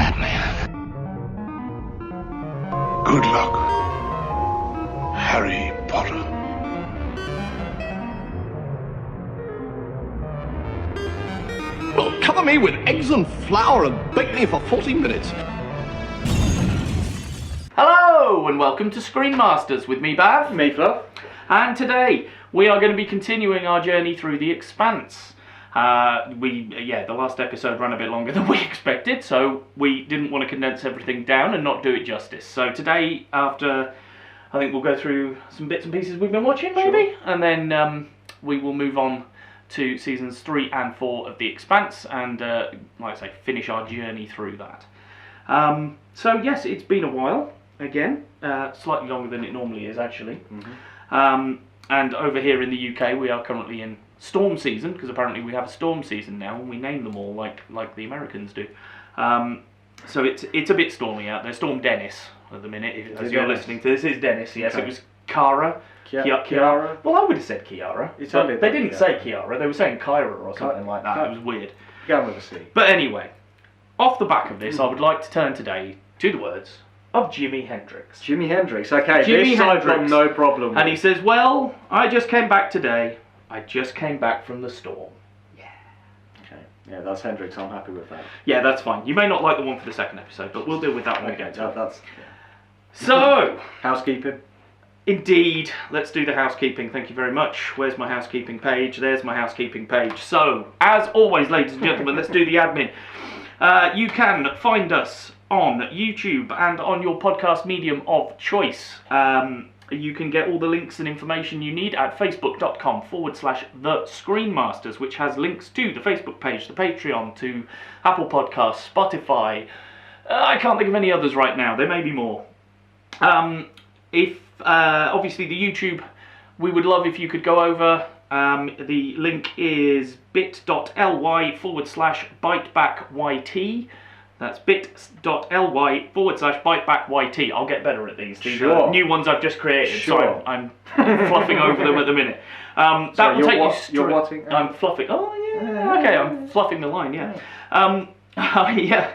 Batman. Good luck, Harry Potter. Well, cover me with eggs and flour and bake me for 40 minutes. Hello and welcome to Screen Masters with me, Bav. Me, Fluff. And today we are going to be continuing our journey through The Expanse. The last episode ran a bit longer than we expected, so we didn't want to condense everything down and not do it justice. So today, after, I think we'll go through some bits and pieces we've been watching, maybe, and then we will move on to seasons 3 and 4 of The Expanse and, like I say, finish our journey through that. So yes, it's been a while, again, slightly longer than it normally is, actually. Mm-hmm. And over here in the UK, we are currently in storm season, because apparently we have a storm season now, and we name them all like the Americans do. So it's a bit stormy out there. Storm Dennis at the minute, as you're listening to this. Is Dennis, yes. Okay. It was Kara. Kiara. Well, I would have said Kiara. But they didn't say Kiara, they were saying Kyra or something like that. It was weird. Go with a C. But anyway, off the back of this, I would like to turn today to the words of Jimi Hendrix. Jimi Hendrix, okay. Jimi this I've got no problem with. And he says, well, I just came back today. I just came back from the storm. Yeah. Okay. Yeah, that's Hendrix. I'm happy with that. Yeah, that's fine. You may not like the one for the second episode, but we'll deal with that one again. That's. So, housekeeping. Indeed, let's do the housekeeping. Thank you very much. Where's my housekeeping page? There's my housekeeping page. So, as always, ladies and gentlemen, let's do the admin. You can find us on YouTube and on your podcast medium of choice. You can get all the links and information you need at facebook.com/The Screenmasters, which has links to the Facebook page, the Patreon, to Apple Podcasts, Spotify. I can't think of any others right now. There may be more. Obviously the YouTube, we would love if you could go over. The link is bit.ly/byteback.yt. That's bit.ly/byteback.yt. I'll get better at these. These are new ones I've just created, so I'm fluffing over them at the minute. That will take you straight. You're watching? I'm fluffing. Oh, yeah. Okay, I'm fluffing the line, yeah. Yeah.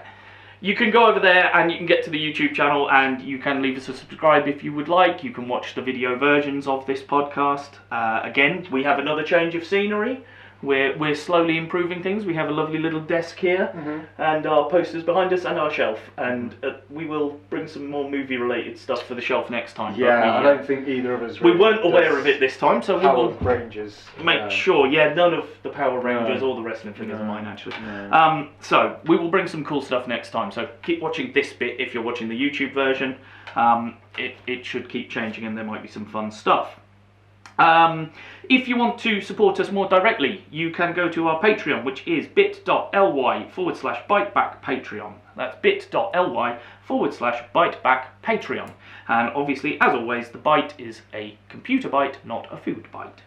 You can go over there and you can get to the YouTube channel and you can leave us a subscribe if you would like. You can watch the video versions of this podcast. Again, we have another change of scenery. We're slowly improving things. We have a lovely little desk here, and our posters behind us and our shelf. And we will bring some more movie-related stuff for the shelf next time. Yeah, I don't think either of us. We weren't aware of it this time, so we will Rangers. make sure. Yeah, none of the Power Rangers or the wrestling figures are mine, actually. No. So we will bring some cool stuff next time. So keep watching this bit if you're watching the YouTube version. It should keep changing, and there might be some fun stuff. If you want to support us more directly, you can go to our Patreon, which is bit.ly/bytebackpatreon. That's bit.ly/bytebackpatreon. And obviously, as always, the byte is a computer byte, not a food byte.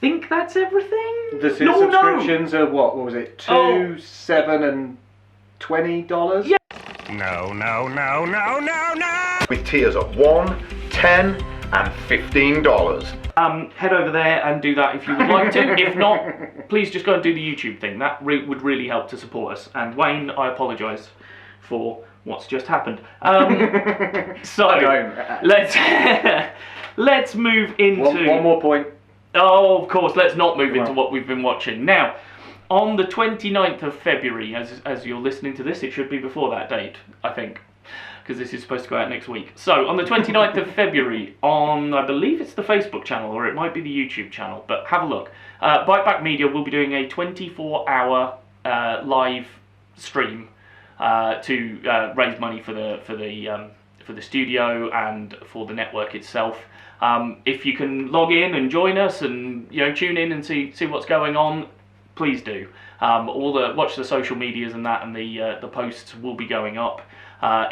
Think that's everything? The subscriptions are what was it? $2, $7, and $20? Yeah. No. With tiers of $1, $10, and $15. Head over there and do that if you would like to. If not, please just go and do the YouTube thing. That would really help to support us. And Wayne, I apologise for what's just happened. So let's move into one more point. Oh, of course. Let's not move into what we've been watching now. On the 29th of February, as you're listening to this, it should be before that date, I think, because this is supposed to go out next week. So, on the 29th of February, on, I believe it's the Facebook channel, or it might be the YouTube channel, but have a look. Byte Back Media will be doing a 24-hour live stream to raise money for the studio and for the network itself. If you can log in and join us and tune in and see what's going on, please do. Watch the social medias and that, and the posts will be going up.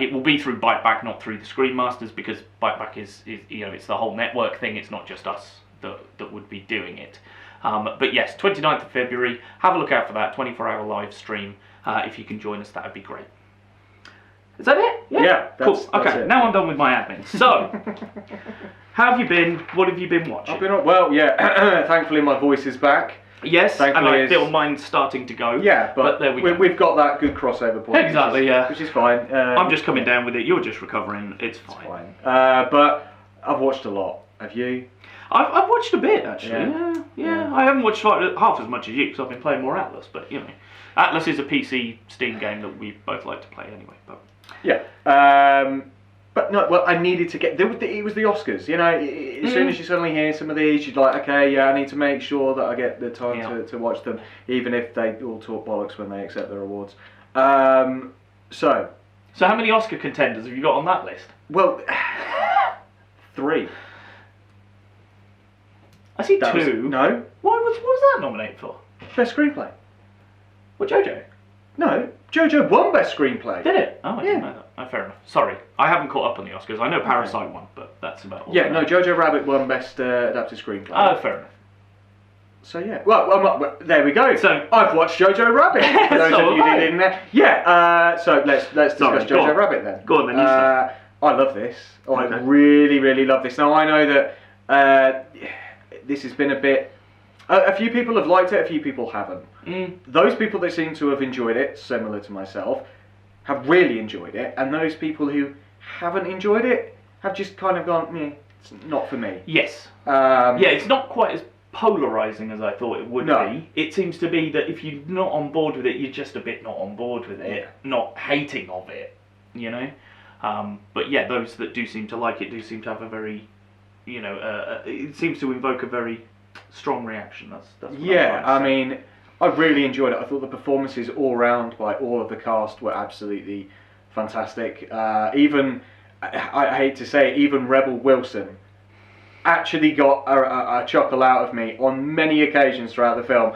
It will be through Byte Back, not through the Screenmasters, because Byte Back is it's the whole network thing. It's not just us that would be doing it. But yes, 29th of February. Have a look out for that 24-hour live stream. If you can join us, that would be great. Is that it? Yeah. Cool. Okay. Now I'm done with my admin. So, how have you been? What have you been watching? Thankfully my voice is back. Yes, Thankfully, and I it's- feel mine's starting to go. Yeah, but there we go. we've got that good crossover point. Exactly, yeah. Which is fine. I'm just coming down with it. You're just recovering. It's fine. Fine. But I've watched a lot. Have you? I've watched a bit actually. Yeah. Yeah. I haven't watched half as much as you because I've been playing more Atlas. But you know, Atlas is a PC Steam game that we both like to play anyway. But Yeah. But no, well, I needed to get. It was the Oscars, you know. As soon as you suddenly hear some of these, you're like, okay, yeah, I need to make sure that I get the time to watch them, even if they all talk bollocks when they accept their awards. So how many Oscar contenders have you got on that list? well, 3. I see That was- 2. No, What was that nominated for? best screenplay. What, Jojo? No, Jojo won best screenplay. Did it? Oh, I didn't Yeah. know that. Oh, fair enough. Sorry, I haven't caught up on the Oscars. I know Parasite won, but that's about all. Yeah, I no, know. Jojo Rabbit won best adapted screenplay. Oh, fair enough. So yeah, well, there we go. So- I've watched Jojo Rabbit. For those So of you have who I. didn't know. Yeah. So let's discuss Sorry, go Jojo on. Rabbit then. Go on then, you say. I love this. I Okay. really love this. Now I know that this has been a bit. A few people have liked it. A few people haven't. Those people that seem to have enjoyed it, similar to myself, have really enjoyed it, and those people who haven't enjoyed it have just kind of gone, "Meh, it's not for me." Yes. Yeah, Yeah, it's not quite as polarising as I thought it would No. be. It seems to be that if you're not on board with it, you're just a bit not on board with it, Yeah. not hating of it, you know? But yeah, those that do seem to like it do seem to have a very, you know, it seems to invoke a very strong reaction. That's what I'm Yeah, trying to I say. mean, I really enjoyed it. I thought the performances all round by all of the cast were absolutely fantastic. Even, I hate to say it, even Rebel Wilson actually got a chuckle out of me on many occasions throughout the film.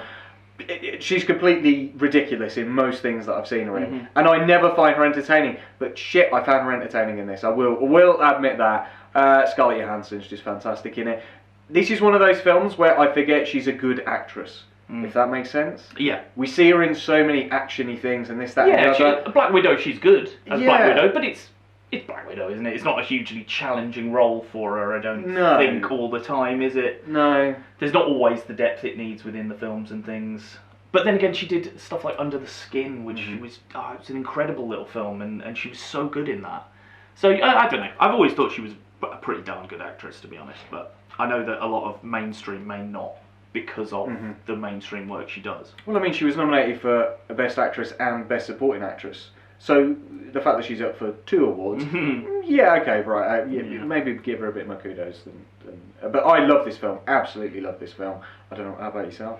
She's completely ridiculous in most things that I've seen her in, and I never find her entertaining. But shit, I found her entertaining in this. I will admit that. Scarlett Johansson's just fantastic in it. This is one of those films where I forget she's a good actress, if that makes sense. Yeah. We see her in so many actiony things and this, that, and the Yeah, other. Black Widow, she's good as Black Yeah. Widow, but it's Black Widow, isn't it? It's not a hugely challenging role for her, I don't No. think, all the time, is it? No. There's not always the depth it needs within the films and things. But then again, she did stuff like Under the Skin, which was it was an incredible little film, and she was so good in that. So, I don't know. I've always thought she was a pretty darn good actress, to be honest, but I know that a lot of mainstream may not because of the mainstream work she does. Well, I mean, she was nominated for a Best Actress and Best Supporting Actress. So the fact that she's up for 2 awards, yeah, okay, right. Maybe give her a bit more kudos. But I love this film. Absolutely love this film. I don't know. How about yourself?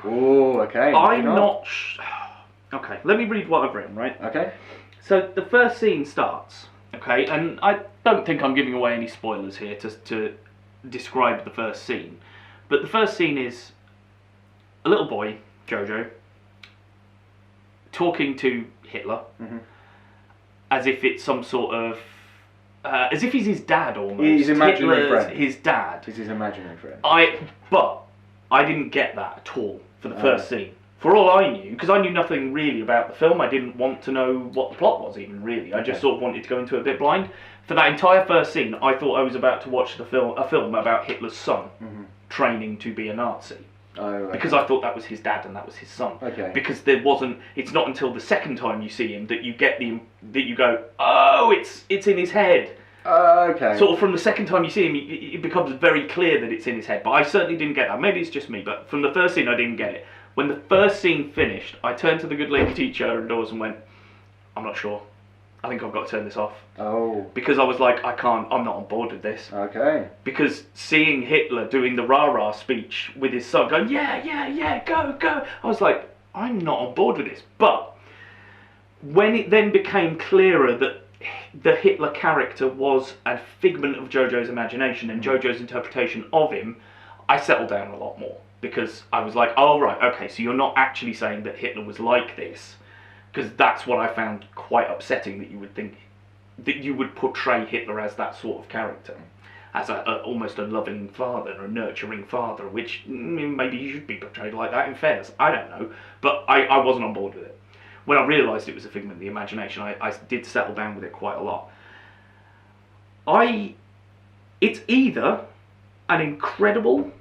Oh, okay. I'm moving on. not... Okay, let me read what I've written, right? Okay. So the first scene starts, okay, and I don't think I'm giving away any spoilers here to describe the first scene, but the first scene is a little boy, Jojo, talking to Hitler, as if it's some sort of, as if he's his dad almost. His imaginary Hitler's friend. his dad. This is imaginary friend. But I didn't get that at all for the first scene. For all I knew, because I knew nothing really about the film, I didn't want to know what the plot was even really. I just sort of wanted to go into it a bit blind. For that entire first scene, I thought I was about to watch a film about Hitler's son training to be a Nazi. Oh, okay. Because I thought that was his dad and that was his son. Okay. Because it's not until the second time you see him that you get that you go, oh, it's in his head. Okay. Sort of from the second time you see him, it becomes very clear that it's in his head. But I certainly didn't get that. Maybe it's just me, but from the first scene I didn't get it. When the first scene finished, I turned to the good lady teacher indoors and went, I'm not sure. I think I've got to turn this off. Oh. Because I was like, I'm not on board with this. Okay. Because seeing Hitler doing the rah-rah speech with his son going, yeah, go, I was like, I'm not on board with this. But when it then became clearer that the Hitler character was a figment of Jojo's imagination and Jojo's interpretation of him, I settled down a lot more. Because I was like, oh right, okay, so you're not actually saying that Hitler was like this. Because that's what I found quite upsetting, that you would think, that you would portray Hitler as that sort of character. As almost a loving father, a nurturing father, which maybe he should be portrayed like that in fairness. I don't know. But I wasn't on board with it. When I realised it was a figment of the imagination, I did settle down with it quite a lot. It's either an incredible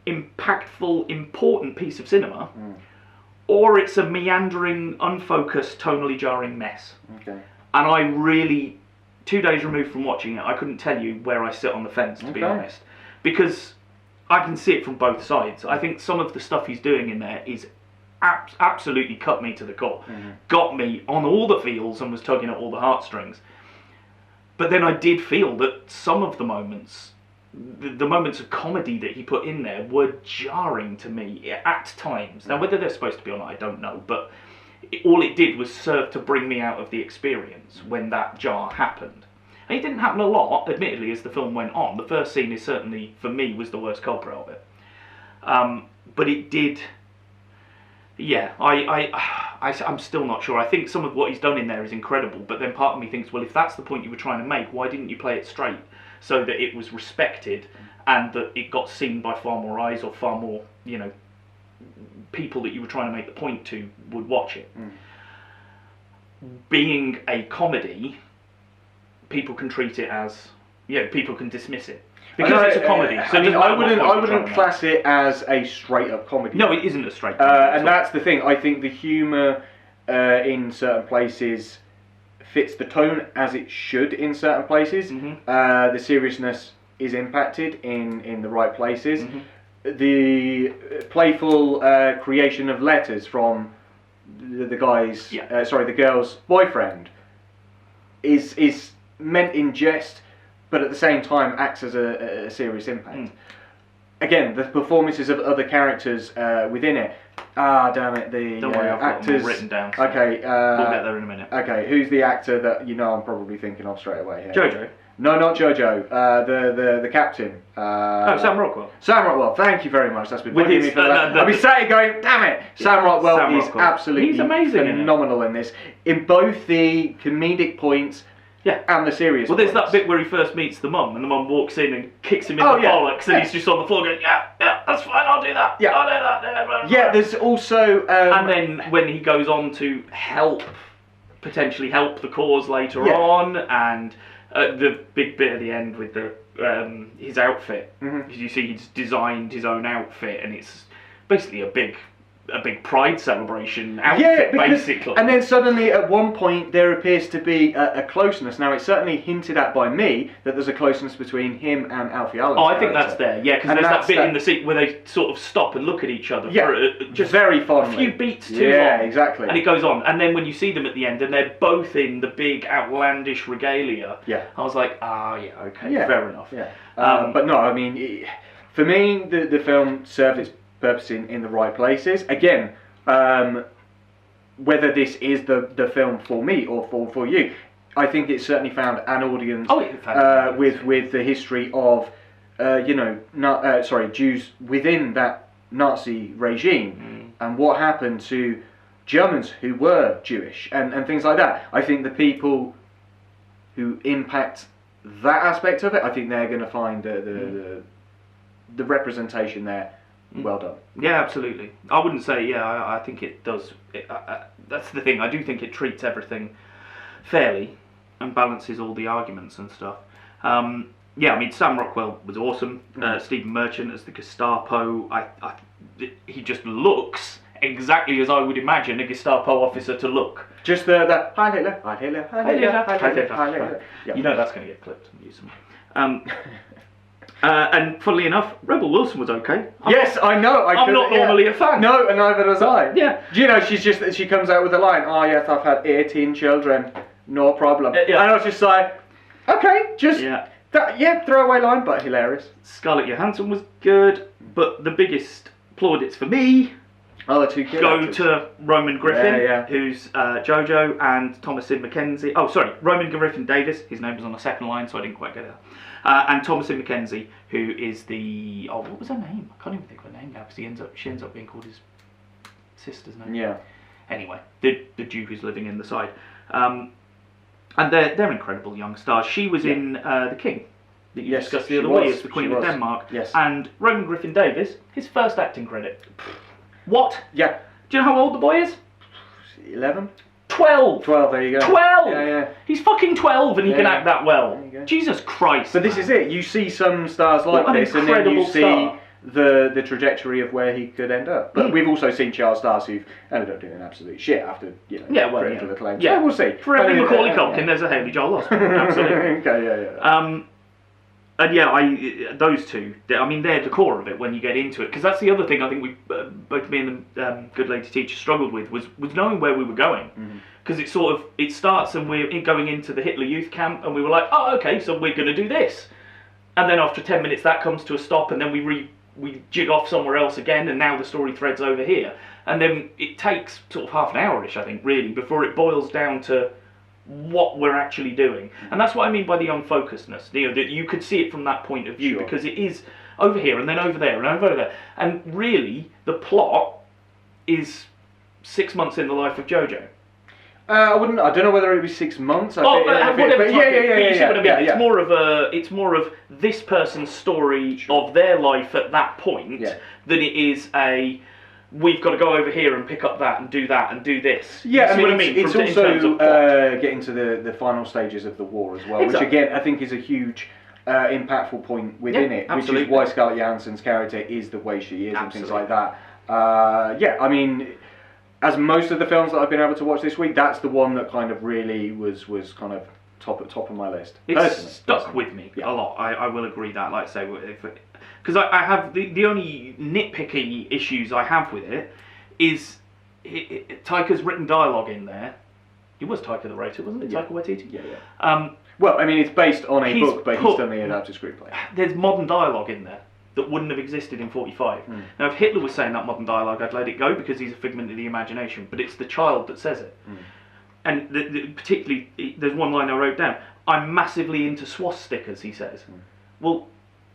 impactful, important piece of cinema, or it's a meandering, unfocused, tonally jarring mess. Okay. And I really, 2 days removed from watching it, I couldn't tell you where I sit on the fence, to be honest. Because I can see it from both sides. I think some of the stuff he's doing in there is absolutely cut me to the core. Got me on all the feels and was tugging at all the heartstrings. But then I did feel that some of the moments, the moments of comedy that he put in there were jarring to me at times. Now, whether they're supposed to be or not, I don't know. But all it did was serve to bring me out of the experience when that jar happened. And it didn't happen a lot, admittedly, as the film went on. The first scene is certainly, for me, was the worst culprit of it. But it did... Yeah, I'm still not sure. I think some of what he's done in there is incredible, but then part of me thinks, well, if that's the point you were trying to make, why didn't you play it straight? So that it was respected and that it got seen by far more eyes or far more, you know, people that you were trying to make the point to would watch it. Being a comedy, people can treat it as, people can dismiss it. Because it's a comedy. So I wouldn't class it as a straight up comedy. No, it isn't a straight comedy. And that's the thing. I think the humour in certain places fits the tone as it should in certain places. The seriousness is impacted in the right places. The playful creation of letters from the guy's, the girl's boyfriend is meant in jest, but at the same time acts as a serious impact. Again, the performances of other characters within it. Damn it, the Don't worry, I've got them actors. all written down. So Okay, we'll get there in a minute. Okay, who's the actor that you know I'm probably thinking of straight away here? Jojo. No, not Jojo. The captain. Sam Rockwell. Sam Rockwell. Thank you very much. That's been bugging me for that. I'll be sat here going, damn it. Sam Rockwell is absolutely He's amazing phenomenal in this. In both the comedic points. Yeah. And the serious Well, there's points. that bit where he first meets the mum, and the mum walks in and kicks him in the bollocks, and he's just on the floor going, yeah, that's fine, I'll do that. Yeah. I'll do that. Yeah, there's also... and then when he goes on to potentially help the cause later on, and the big bit at the end with the his outfit. You see he's designed his own outfit, and it's basically a big pride celebration outfit, basically. And then suddenly at one point there appears to be a closeness. Now it's certainly hinted at by me that there's a closeness between him and Alfie Allen's I think that's there, because there's that bit in the scene where they sort of stop and look at each other for just very fondly. A few beats too long. Yeah, exactly. And it goes on. And then when you see them at the end and they're both in the big outlandish regalia, I was like, fair enough. Yeah. But no, I mean, for me, the film served its purpose in the right places. Again, whether this is the film for me or for you, I think it certainly found an audience with the history of Jews within that Nazi regime and what happened to Germans who were Jewish and things like that. I think the people who impact that aspect of it, I think they're going to find the representation there. Well done. Yeah, absolutely. I wouldn't say, I think it does. That's the thing. I do think it treats everything fairly and balances all the arguments and stuff. I mean, Sam Rockwell was awesome. Stephen Merchant as the Gestapo. He just looks exactly as I would imagine a Gestapo officer to look. Just the Heil Hitler, Heil Hitler, Heil Hitler, Heil Hitler, Heil Hitler. You know that's going to get clipped and used. And funnily enough, Rebel Wilson was okay. I know. I'm not normally a fan. No, and neither was I. Yeah. You know, she comes out with a line, oh yes, I've had 18 children, no problem. And I was just like, okay, just, throwaway line, but hilarious. Scarlett Johansson was good, but the biggest plaudits for me the two kids go to Roman Griffin, who's Jojo, and Thomasin McKenzie. Oh, sorry, Roman Griffin Davis. His name was on the second line, so I didn't quite get it. And Thomasin McKenzie, who is the... Oh, what was her name? I can't even think of her name now, because she ends up being called his sister's name. Yeah. Anyway, the Jew who's living in the side. And they're incredible young stars. She was in The King, that you discussed the other week, as the Queen of Denmark. Yes. And Roman Griffin Davis, his first acting credit. What? Yeah. Do you know how old the boy is? 11? 12! 12, there you go. 12! Yeah. He's fucking 12 and he can act that well. Jesus Christ. But this is it. You see some stars like this, and then you see the trajectory of where he could end up. But we've also seen child stars who've ended up doing absolute shit after, critical acclaim. Yeah, so we'll see. For every Macaulay Culkin, there's a Haley Joel Osment. Absolutely. Okay, yeah. And yeah, those two, I mean, they're the core of it when you get into it. Because that's the other thing I think we, both me and the good lady teacher struggled with, was knowing where we were going. Because it starts and we're going into the Hitler Youth Camp and we were like, oh, okay, so we're going to do this. And then after 10 minutes that comes to a stop and then we jig off somewhere else again and now the story thread's over here. And then it takes sort of half an hour-ish, I think, really, before it boils down to what we're actually doing. And that's what I mean by the unfocusedness, that you could see it from that point of view, because it is over here and then over there and over there. And really, the plot is 6 months in the life of Jojo. I don't know whether it would be 6 months. Whatever. You see what I mean? Yeah. It's more of this person's story of their life at that point than it is we've got to go over here and pick up that and do this. Yeah, I mean, it's also getting to the final stages of the war as well, which again I think is a huge impactful point within it, which is why Scarlett Johansson's character is the way she is and things like that. I mean, as most of the films that I've been able to watch this week, that's the one that kind of really was kind of top of my list. It's stuck with me a lot. I will agree that, like I say, because I have the only nitpicky issues I have with it is Taika's written dialogue in there. It was Taika that wrote it, wasn't it? Taika Waititi? Yeah. Well, I mean, it's based on a book, but he's done the adapted screenplay. There's modern dialogue in there that wouldn't have existed in 45. Now, if Hitler was saying that modern dialogue, I'd let it go because he's a figment of the imagination, but it's the child that says it. And particularly, there's one line I wrote down, I'm massively into swastikas, he says. Well,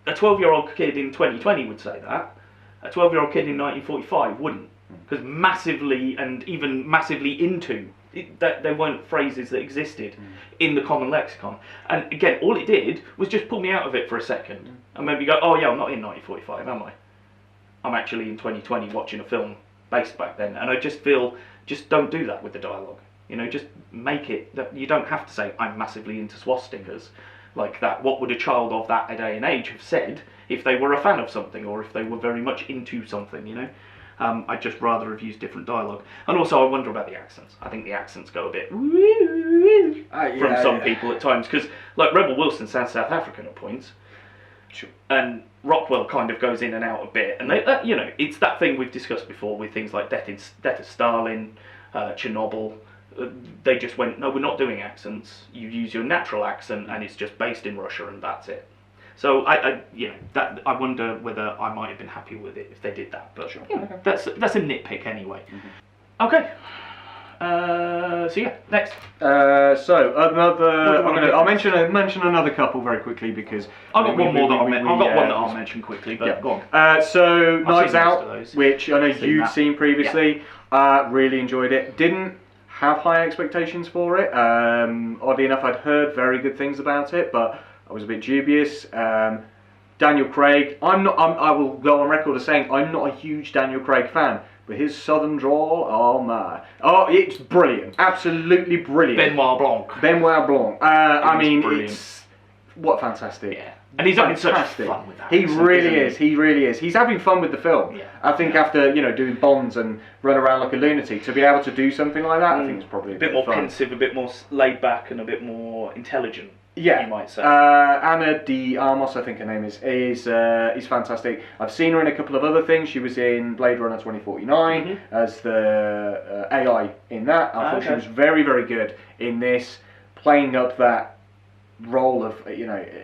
a 12-year-old kid in 2020 would say that. A 12-year-old kid in 1945 wouldn't. Because massively and even massively into, they weren't phrases that existed in the common lexicon. And again, all it did was just pull me out of it for a second. And maybe go, oh yeah, I'm not in 1945, am I? I'm actually in 2020 watching a film based back then. And I just feel, just don't do that with the dialogue. Just make it, that you don't have to say, I'm massively into swastikas like that. What would a child of that day and age have said if they were a fan of something or if they were very much into something, I'd just rather have used different dialogue. And also I wonder about the accents. I think the accents go a bit from some people at times, because like Rebel Wilson sounds South African at points. Sure. And Rockwell kind of goes in and out a bit. And they, it's that thing we've discussed before with things like Death of Stalin, Chernobyl. They just went, no, we're not doing accents. You use your natural accent, and it's just based in Russia, and that's it. So I wonder whether I might have been happy with it if they did that. But that's a nitpick anyway. Okay. So yeah, next. So another. I'll mention another couple very quickly because I've got one that I'll mention quickly. But go on. So Knives Out, which I know you'd seen previously. Really enjoyed it. Didn't have high expectations for it. Oddly enough, I'd heard very good things about it, but I was a bit dubious. Daniel Craig, I will go on record as saying I'm not a huge Daniel Craig fan, but his southern drawl, oh my, it's brilliant, absolutely brilliant. Benoit Blanc. I mean, brilliant. it's what fantastic. Yeah. And he's having such fun with that. He really is. He's having fun with the film. Yeah. I think after doing Bonds and run around like a lunatic, to be able to do something like that, I think it's probably a bit more fun. pensive, a bit more laid back, and a bit more intelligent. Yeah, you might say. Ana de Armas, I think her name is fantastic. I've seen her in a couple of other things. She was in Blade Runner 2049 as the AI in that. I thought she was very, very good in this, playing up that role of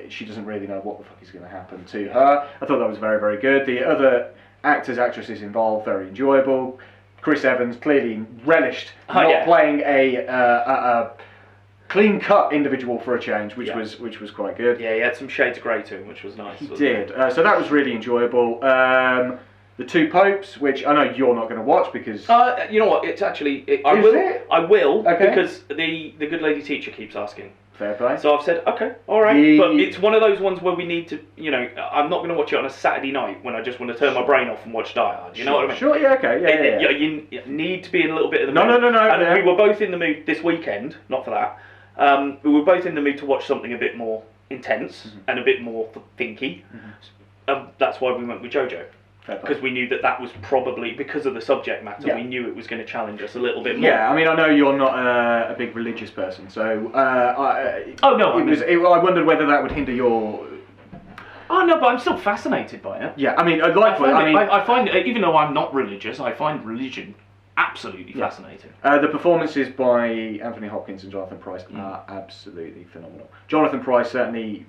she doesn't really know what the fuck is going to happen to her. I thought that was very, very good. The other actresses involved, very enjoyable. Chris Evans clearly relished playing a clean-cut individual for a change, which was quite good. Yeah, he had some shades of grey to him, which was nice. He did. So that was really enjoyable. The Two Popes, which I know you're not going to watch because... you know what? It's actually... I will, because the good lady teacher keeps asking. Fair play. So I've said, okay, all right. But it's one of those ones where we need to, I'm not going to watch it on a Saturday night when I just want to turn my brain off and watch Die Hard. You know what I mean? Sure, yeah, okay. Yeah. You need to be in a little bit of the mood. No. And we were both in the mood this weekend, not for that. We were both in the mood to watch something a bit more intense and a bit more thinky. That's why we went with Jojo. because we knew that was probably, because of the subject matter, we knew it was going to challenge us a little bit more. Yeah, I mean, I know you're not a big religious person, so I wondered whether that would hinder your... Oh no, but I'm still fascinated by it. Yeah, I mean, I find even though I'm not religious, I find religion absolutely fascinating. The performances by Anthony Hopkins and Jonathan Pryce are absolutely phenomenal. Jonathan Pryce certainly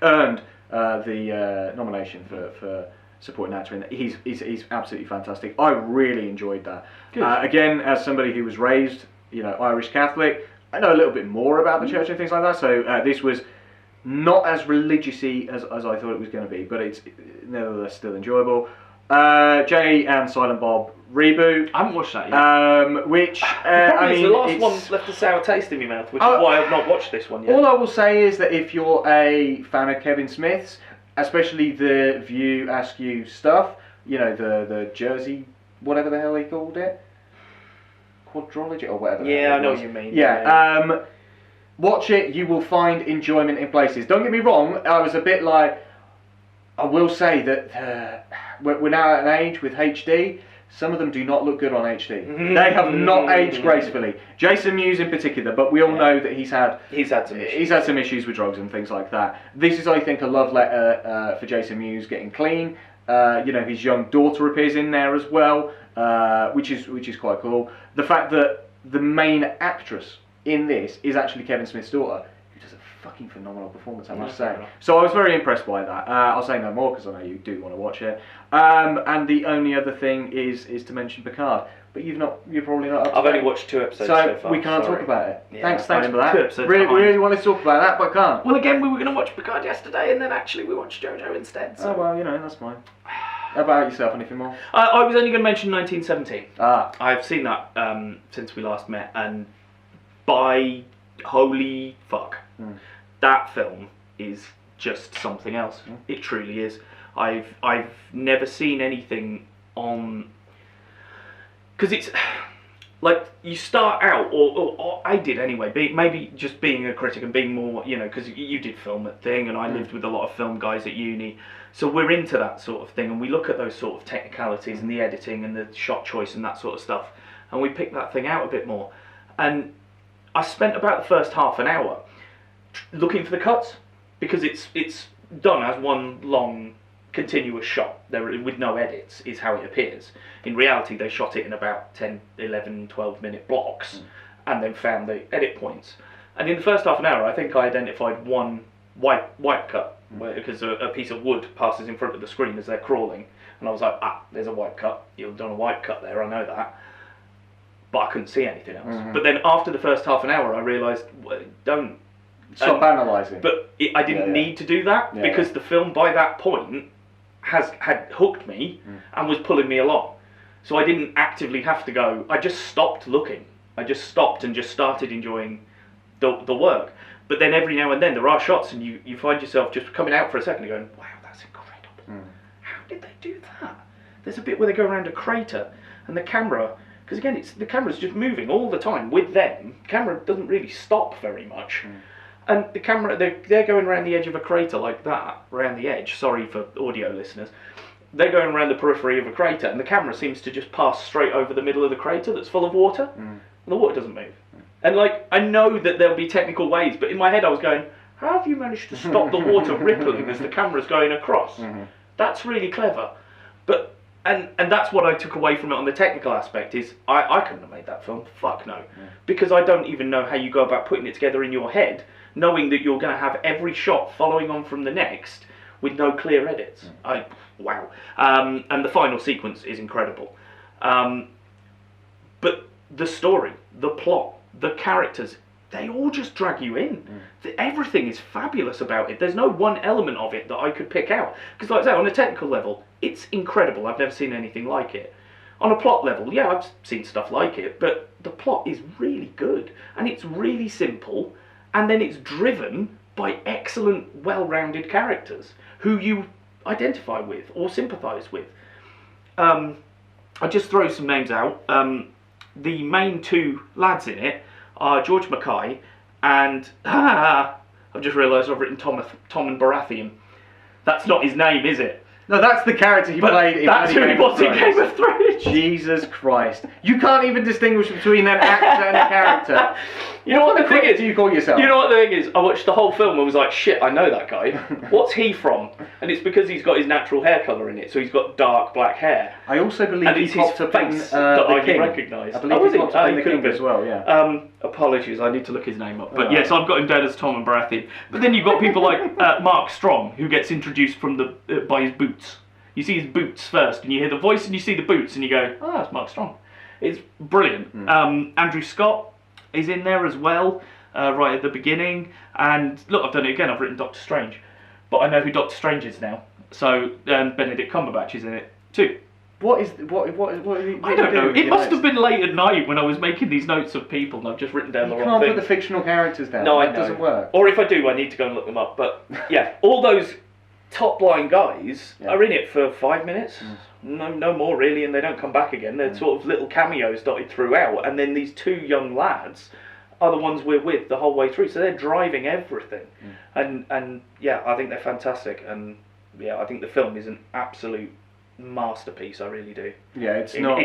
earned the nomination for supporting actor in that. He's absolutely fantastic. I really enjoyed that. Again, as somebody who was raised, Irish Catholic, I know a little bit more about the church and things like that. So this was not as religious-y as I thought it was going to be, but it's nevertheless still enjoyable. Jay and Silent Bob reboot. I haven't watched that yet. Which the last one left a sour taste in my mouth, which is why I've not watched this one yet. All I will say is that if you're a fan of Kevin Smith's, especially the View Askew stuff, the Jersey, whatever the hell he called it, quadrology or whatever. Yeah, I know what you mean. Yeah. Watch it. You will find enjoyment in places. Don't get me wrong. I was a bit like. I will say that we're now at an age with HD. Some of them do not look good on HD. They have not aged gracefully. Jason Mewes in particular, but we all know that he's had some issues with drugs and things like that. This is, I think, a love letter for Jason Mewes getting clean. His young daughter appears in there as well, which is quite cool. The fact that the main actress in this is actually Kevin Smith's daughter, who does a fucking phenomenal performance, I must say. So I was very impressed by that. I'll say no more because I know you do want to watch it. And the only other thing is to mention Picard, but you're probably not. Up to I've only watched 2 episodes so far. We can't talk about it. Yeah, thanks for that. Really wanted to talk about that, but can't. Well, again, we were going to watch Picard yesterday, and then actually we watched Jojo instead. So. Oh well, that's fine. How about yourself? Anything more? I was only going to mention 1917. I've seen that since we last met, and by holy fuck, that film is just something else. It truly is. I've never seen anything on, because it's like you start out, or I did anyway. Maybe just being a critic and being more, because you did film at thing, and I lived with a lot of film guys at uni. So we're into that sort of thing, and we look at those sort of technicalities and the editing and the shot choice and that sort of stuff, and we pick that thing out a bit more. And I spent about the first half an hour looking for the cuts, because it's done as one long continuous shot there with no edits is how it appears. In reality, they shot it in about 10, 11, 12 minute blocks and then found the edit points. And in the first half an hour, I think I identified one wipe cut, because a piece of wood passes in front of the screen as they're crawling, and I was like, there's a wipe cut. You've done a wipe cut there, I know that. But I couldn't see anything else. But then after the first half an hour, I realised, don't stop analysing. But I didn't need to do that, because the film by that point had hooked me and was pulling me along. So I didn't actively have to go. I just stopped looking. I just stopped and just started enjoying the work. But then every now and then there are shots, and you find yourself just coming out for a second and going, wow, that's incredible. How did they do that? There's a bit where they go around a crater and the camera, because again, the camera's just moving all the time with them. The camera doesn't really stop very much. And the camera, they're going around the edge of a crater like that, around the edge, sorry for audio listeners. They're going around the periphery of a crater, and the camera seems to just pass straight over the middle of the crater that's full of water, and the water doesn't move. And I know that there'll be technical ways, but in my head I was going, how have you managed to stop the water rippling as the camera's going across? That's really clever. But and that's what I took away from it on the technical aspect is I couldn't have made that film, fuck no. Because I don't even know how you go about putting it together in your head, knowing that you're going to have every shot following on from the next with no clear edits. Wow. And the final sequence is incredible. But the story, the plot, the characters, they all just drag you in. Everything is fabulous about it. There's no one element of it that I could pick out. Because like I say, on a technical level, it's incredible. I've never seen anything like it. On a plot level, yeah, I've seen stuff like it, but the plot is really good. And it's really simple. And then it's driven by excellent, well-rounded characters who you identify with or sympathise with. I'll just throw some names out. The main two lads in it are George Mackay and I've just realised I've written Tom and Baratheon. That's not his name, is it? No, that's the character he played in That's who he was in Game of Thrones. Jesus Christ. You can't even distinguish between an actor and a character. You know what the thing is? Do you call yourself? You know what the thing is? I watched the whole film and was like, shit, I know that guy. What's he from? And it's because he's got his natural hair colour in it, so he's got dark black hair. I also believe And he it's his popped up in face that The I King. recognise. I believe he popped up in The could have King been. as well, yeah. Apologies, I need to look his name up. But Oh. yes, I've got him down as Tom and Baratheon. But then you've got people like Mark Strong, who gets introduced from by his boots. You see his boots first, and you hear the voice, and you see the boots, and you go, "Oh, that's Mark Strong." It's brilliant. Andrew Scott is in there as well, right at the beginning. And look, I've done it again. I've written Doctor Strange, but I know who Doctor Strange is now. So Benedict Cumberbatch is in it too. What I don't know. It must have been late at night when I was making these notes of people, and I've just written down the You wrong can't thing. put the fictional characters down. No, That I know. doesn't work. Or if I do, I need to go and look them up. But yeah, all those top line guys are in it for 5 minutes. No more really, and they don't come back again. They're sort of little cameos dotted throughout, and then these two young lads are the ones we're with the whole way through. So they're driving everything, and yeah, I think they're fantastic, and yeah, I think the film is an absolute masterpiece. I really do. Yeah, it's not.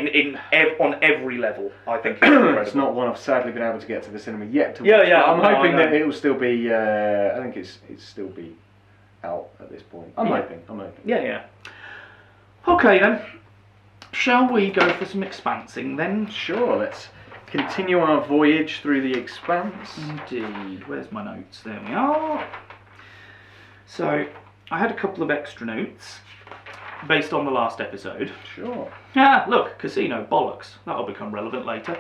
On every level, I think it's incredible. It's not one I've sadly been able to get to the cinema yet. To Yeah, watch, yeah, but I'm no, hoping I know. that it will still be. I think it's still be out at this point. I'm hoping. Yeah. Okay then. Shall we go for some expansing then? Sure. Let's continue our voyage through the Expanse. Indeed. Where's my notes? There we are. So, I had a couple of extra notes based on the last episode. Sure. Look, casino, bollocks. That'll become relevant later.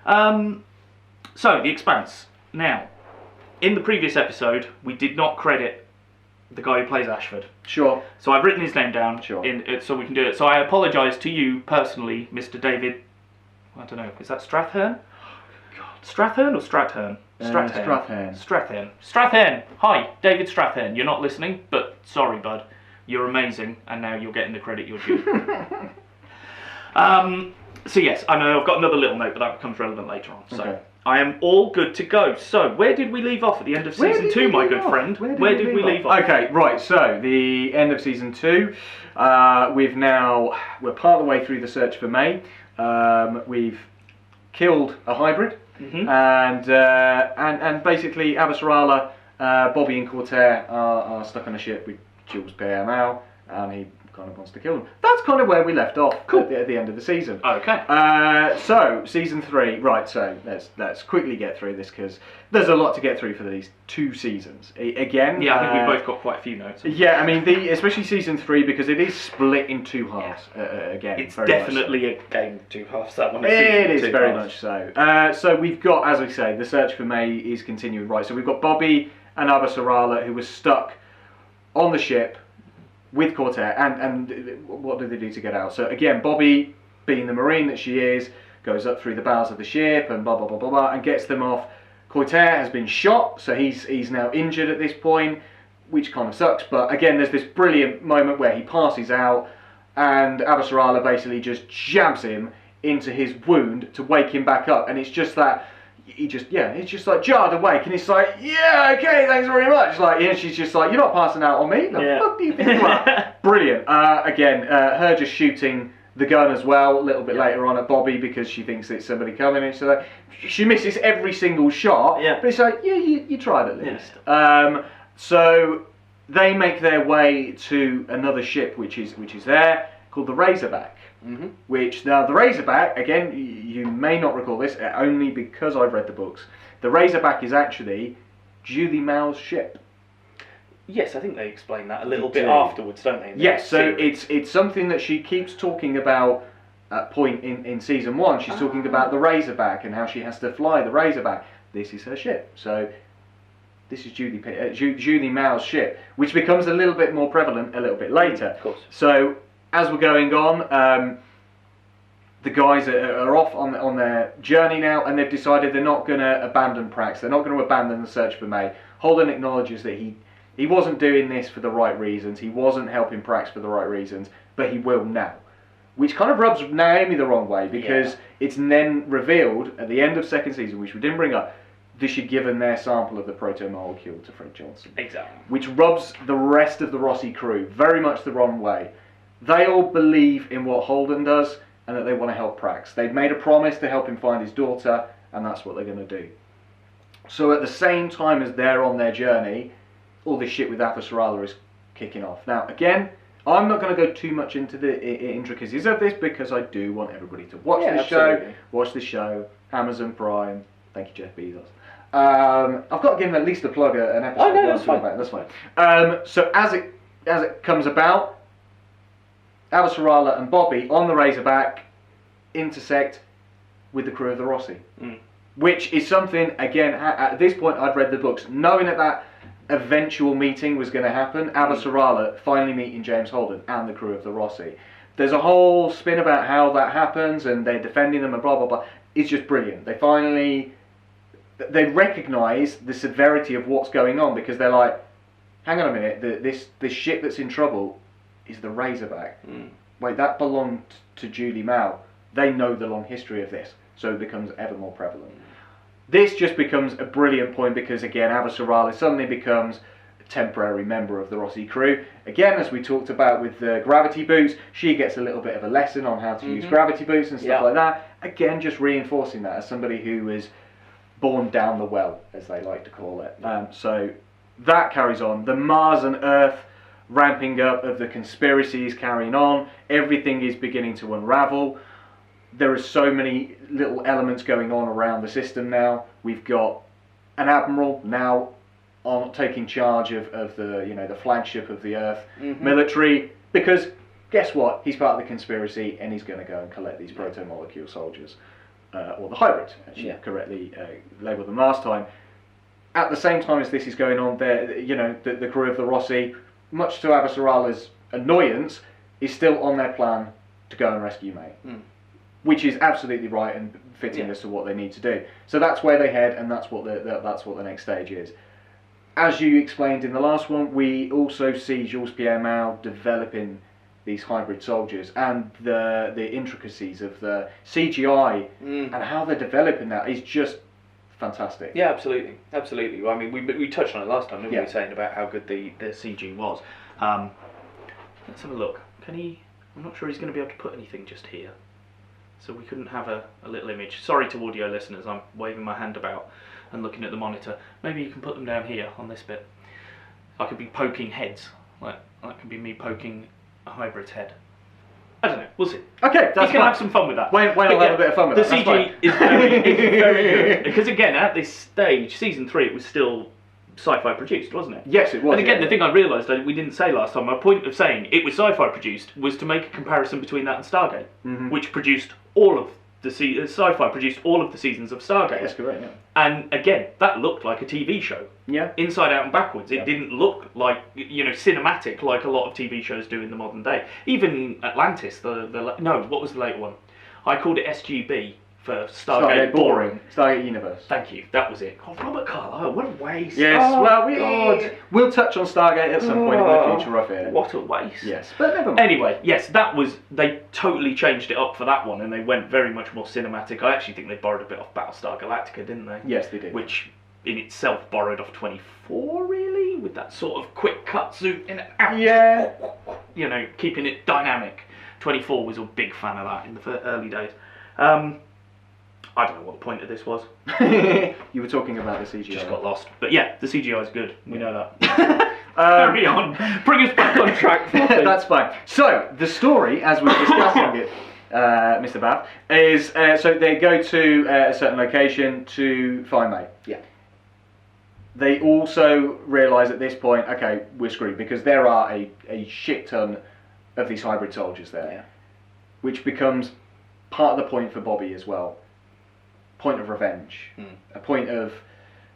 So, the Expanse. Now, in the previous episode, we did not credit the guy who plays Ashford. Sure. So I've written his name down, Sure. so we can do it. So I apologise to you personally, Mr. David. I don't know. Is that Strathern? Strathern or Strathern? Strathern. Strathern. Hi, David Strathern. You're not listening, but sorry, bud. You're amazing, and now you're getting the credit you're due. So yes, I know I've got another little note, but that becomes relevant later on. So Okay. I am all good to go. So where did we leave off at the end of season 2, my good friend? Where did we leave off? Okay, right. So the end of season 2. We're part of the way through the search for May. We've killed a hybrid, and basically Avasarala, Bobby and Cortair are stuck on a ship with Jules Pierre now, and he kind of wants to kill them. That's kind of where we left off at the end of the season. Okay. So season 3, right? So let's quickly get through this because there's a lot to get through for these 2 seasons. Again, Yeah, I think we've both got quite a few notes. yeah, I mean, especially season 3 because it is split in 2 halves. Again, It's very much so. definitely a game 2 halves. That one. It is season 2 very halves. much so. So we've got, as I say, the search for May is continuing. Right, so we've got Bobby and Avasarala who was stuck on the ship with Cortair, and what do they do to get out? So again, Bobby, being the Marine that she is, goes up through the bows of the ship and blah blah blah blah blah, and gets them off. Cortair has been shot, so he's now injured at this point, which kind of sucks. But again, there's this brilliant moment where he passes out, and Avasarala basically just jabs him into his wound to wake him back up, and it's just that. He's just like jarred awake, and he's like, yeah, okay, thanks very much. Like, yeah, she's just like, you're not passing out on me. The fuck do you think you are? Brilliant. Again, her just shooting the gun as well a little bit later on at Bobby because she thinks it's somebody coming. And so like, she misses every single shot. Yeah. But it's like, yeah, you tried at least. So they make their way to another ship, which is there called the Razorback. Mm-hmm. Which now the Razorback, again, you may not recall this only because I've read the books. The Razorback is actually Julie Mao's ship. Yes, I think they explain that a little bit afterwards, don't they? Yes, so it's something that she keeps talking about at point in season 1. She's talking about the Razorback and how she has to fly the Razorback. This is her ship. So this is Julie Mao's ship, which becomes a little bit more prevalent a little bit later. Of course. So as we're going on, the guys are off on their journey now, and they've decided they're not going to abandon Prax. They're not going to abandon the search for May. Holden acknowledges that he wasn't doing this for the right reasons. He wasn't helping Prax for the right reasons, but he will now. Which kind of rubs Naomi the wrong way, because it's then revealed at the end of second season, which we didn't bring up, they should given their sample of the proto-molecule to Fred Johnson. Exactly. Which rubs the rest of the Rossi crew very much the wrong way. They all believe in what Holden does and that they want to help Prax. They've made a promise to help him find his daughter, and that's what they're going to do. So at the same time as they're on their journey, all this shit with Avasarala is kicking off. Now, again, I'm not going to go too much into the intricacies of this because I do want everybody to watch this show. Watch the show. Amazon Prime. Thank you, Jeff Bezos. I've got to give him at least a plug an episode. Oh, no, that's fine. That's fine. So as it comes about, Avasarala and Bobby on the Razorback intersect with the crew of the Rossi. Which is something, again, at this point I'd read the books, knowing that eventual meeting was going to happen, Avasarala finally meeting James Holden and the crew of the Rossi. There's a whole spin about how that happens and they're defending them and blah blah blah. It's just brilliant. They recognise the severity of what's going on because they're like, hang on a minute, this ship that's in trouble is the Razorback. Wait, that belonged to Julie Mao. They know the long history of this, so it becomes ever more prevalent. This just becomes a brilliant point because, again, Avasarala suddenly becomes a temporary member of the Rossi crew. Again, as we talked about with the gravity boots, she gets a little bit of a lesson on how to use gravity boots and stuff like that. Again, just reinforcing that as somebody who is born down the well, as they like to call it. So that carries on. The Mars and Earth ramping up of the conspiracies carrying on. Everything is beginning to unravel. There are so many little elements going on around the system now. We've got an admiral now taking charge of the flagship of the Earth military, because guess what? He's part of the conspiracy and he's going to go and collect these proto-molecule soldiers, or the hybrids, as you correctly labelled them last time. At the same time as this is going on, the crew of the Rossi, much to Avasarala's annoyance, is still on their plan to go and rescue May. Which is absolutely right and fitting as to what they need to do. So that's where they head, and that's what the next stage is. As you explained in the last one, we also see Jules Pierre Mao developing these hybrid soldiers, and the intricacies of the CGI and how they're developing that is just fantastic. Yeah, absolutely. I mean, we touched on it last time, didn't we? Saying about how good the CG was. Let's have a look. I'm not sure he's going to be able to put anything just here. So we couldn't have a little image. Sorry to audio listeners, I'm waving my hand about and looking at the monitor. Maybe you can put them down here on this bit. I could be poking heads. Like that could be me poking a hybrid's head. I don't know, we'll see. Okay, that's You can fine. have some fun with that. Wayne will have a bit of fun with that. The CG is very good. Because again, at this stage, season 3, it was still sci-fi produced, wasn't it? Yes, it was. And again, the thing I realised we didn't say last time, my point of saying it was sci-fi produced was to make a comparison between that and Stargate, which produced all of the sci-fi produced all of the seasons of Stargate. That's correct, yeah. And again, that looked like a TV show. Yeah. Inside out and backwards. It didn't look like, cinematic like a lot of TV shows do in the modern day. Even Atlantis, what was the later one? I called it SGB for Stargate Boring. Stargate Universe. Thank you, that was it. Oh, Robert Carlyle, what a waste. Yes, God. we'll touch on Stargate at some point in the future, I fear. What a waste. Yes, but never mind. Anyway, yes, they totally changed it up for that one, and they went very much more cinematic. I actually think they borrowed a bit off Battlestar Galactica, didn't they? Yes, they did. Which in itself borrowed off 24, really, with that sort of quick cut zoom in and out. Yeah. Keeping it dynamic. 24 was a big fan of that in the early days. I don't know what the point of this was. You were talking about the CGI. Just got lost. But yeah, the CGI is good. We know that. Carry on. Bring us back on track. That's fine. So, the story, as we're discussing it, Mr. Bath, is so they go to a certain location to find May. Yeah. They also realise at this point, okay, we're screwed, because there are a shit ton of these hybrid soldiers there, which becomes part of the point for Bobby as well. Point of revenge, a point of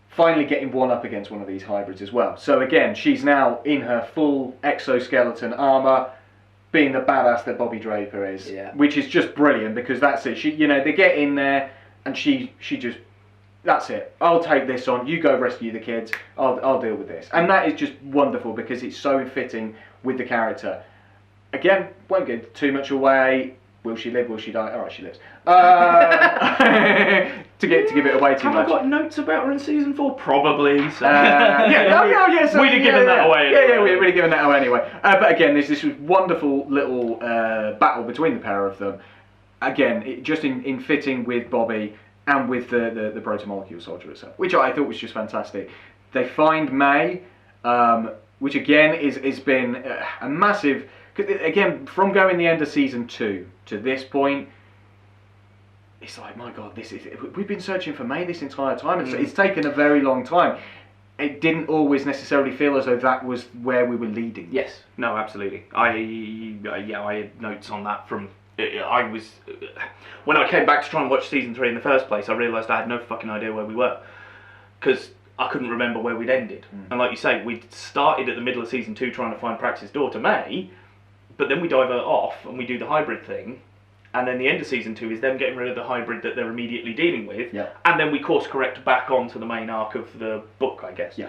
finally getting one up against one of these hybrids as well. So again, she's now in her full exoskeleton armour, being the badass that Bobby Draper is, which is just brilliant, because that's it. She, they get in there and she just, that's it. I'll take this on. You go rescue the kids. I'll deal with this, and that is just wonderful because it's so fitting with the character. Again, won't give too much away. Will she live? Will she die? All right, she lives. To give it away too Have much. I got notes about her in season 4? Probably. So. So We'd have given that away. Yeah, anyway. we'd have given that away anyway. But again, there's this wonderful little battle between the pair of them. Again, just in fitting with Bobby and with the proto-molecule soldier itself, which I thought was just fantastic. They find May, which again has been a massive. Again, from going the end of season 2 to this point, it's like, my God, we've been searching for May this entire time. It's taken a very long time. It didn't always necessarily feel as though that was where we were leading. Yes, no, absolutely. I had notes on that from. I was when I came back to try and watch season 3 in the first place. I realised I had no fucking idea where we were because I couldn't remember where we'd ended. And like you say, we'd started at the middle of season 2 trying to find Prax's daughter May. But then we divert off and we do the hybrid thing, and then the end of season 2 is them getting rid of the hybrid that they're immediately dealing with, and then we course correct back onto the main arc of the book, I guess.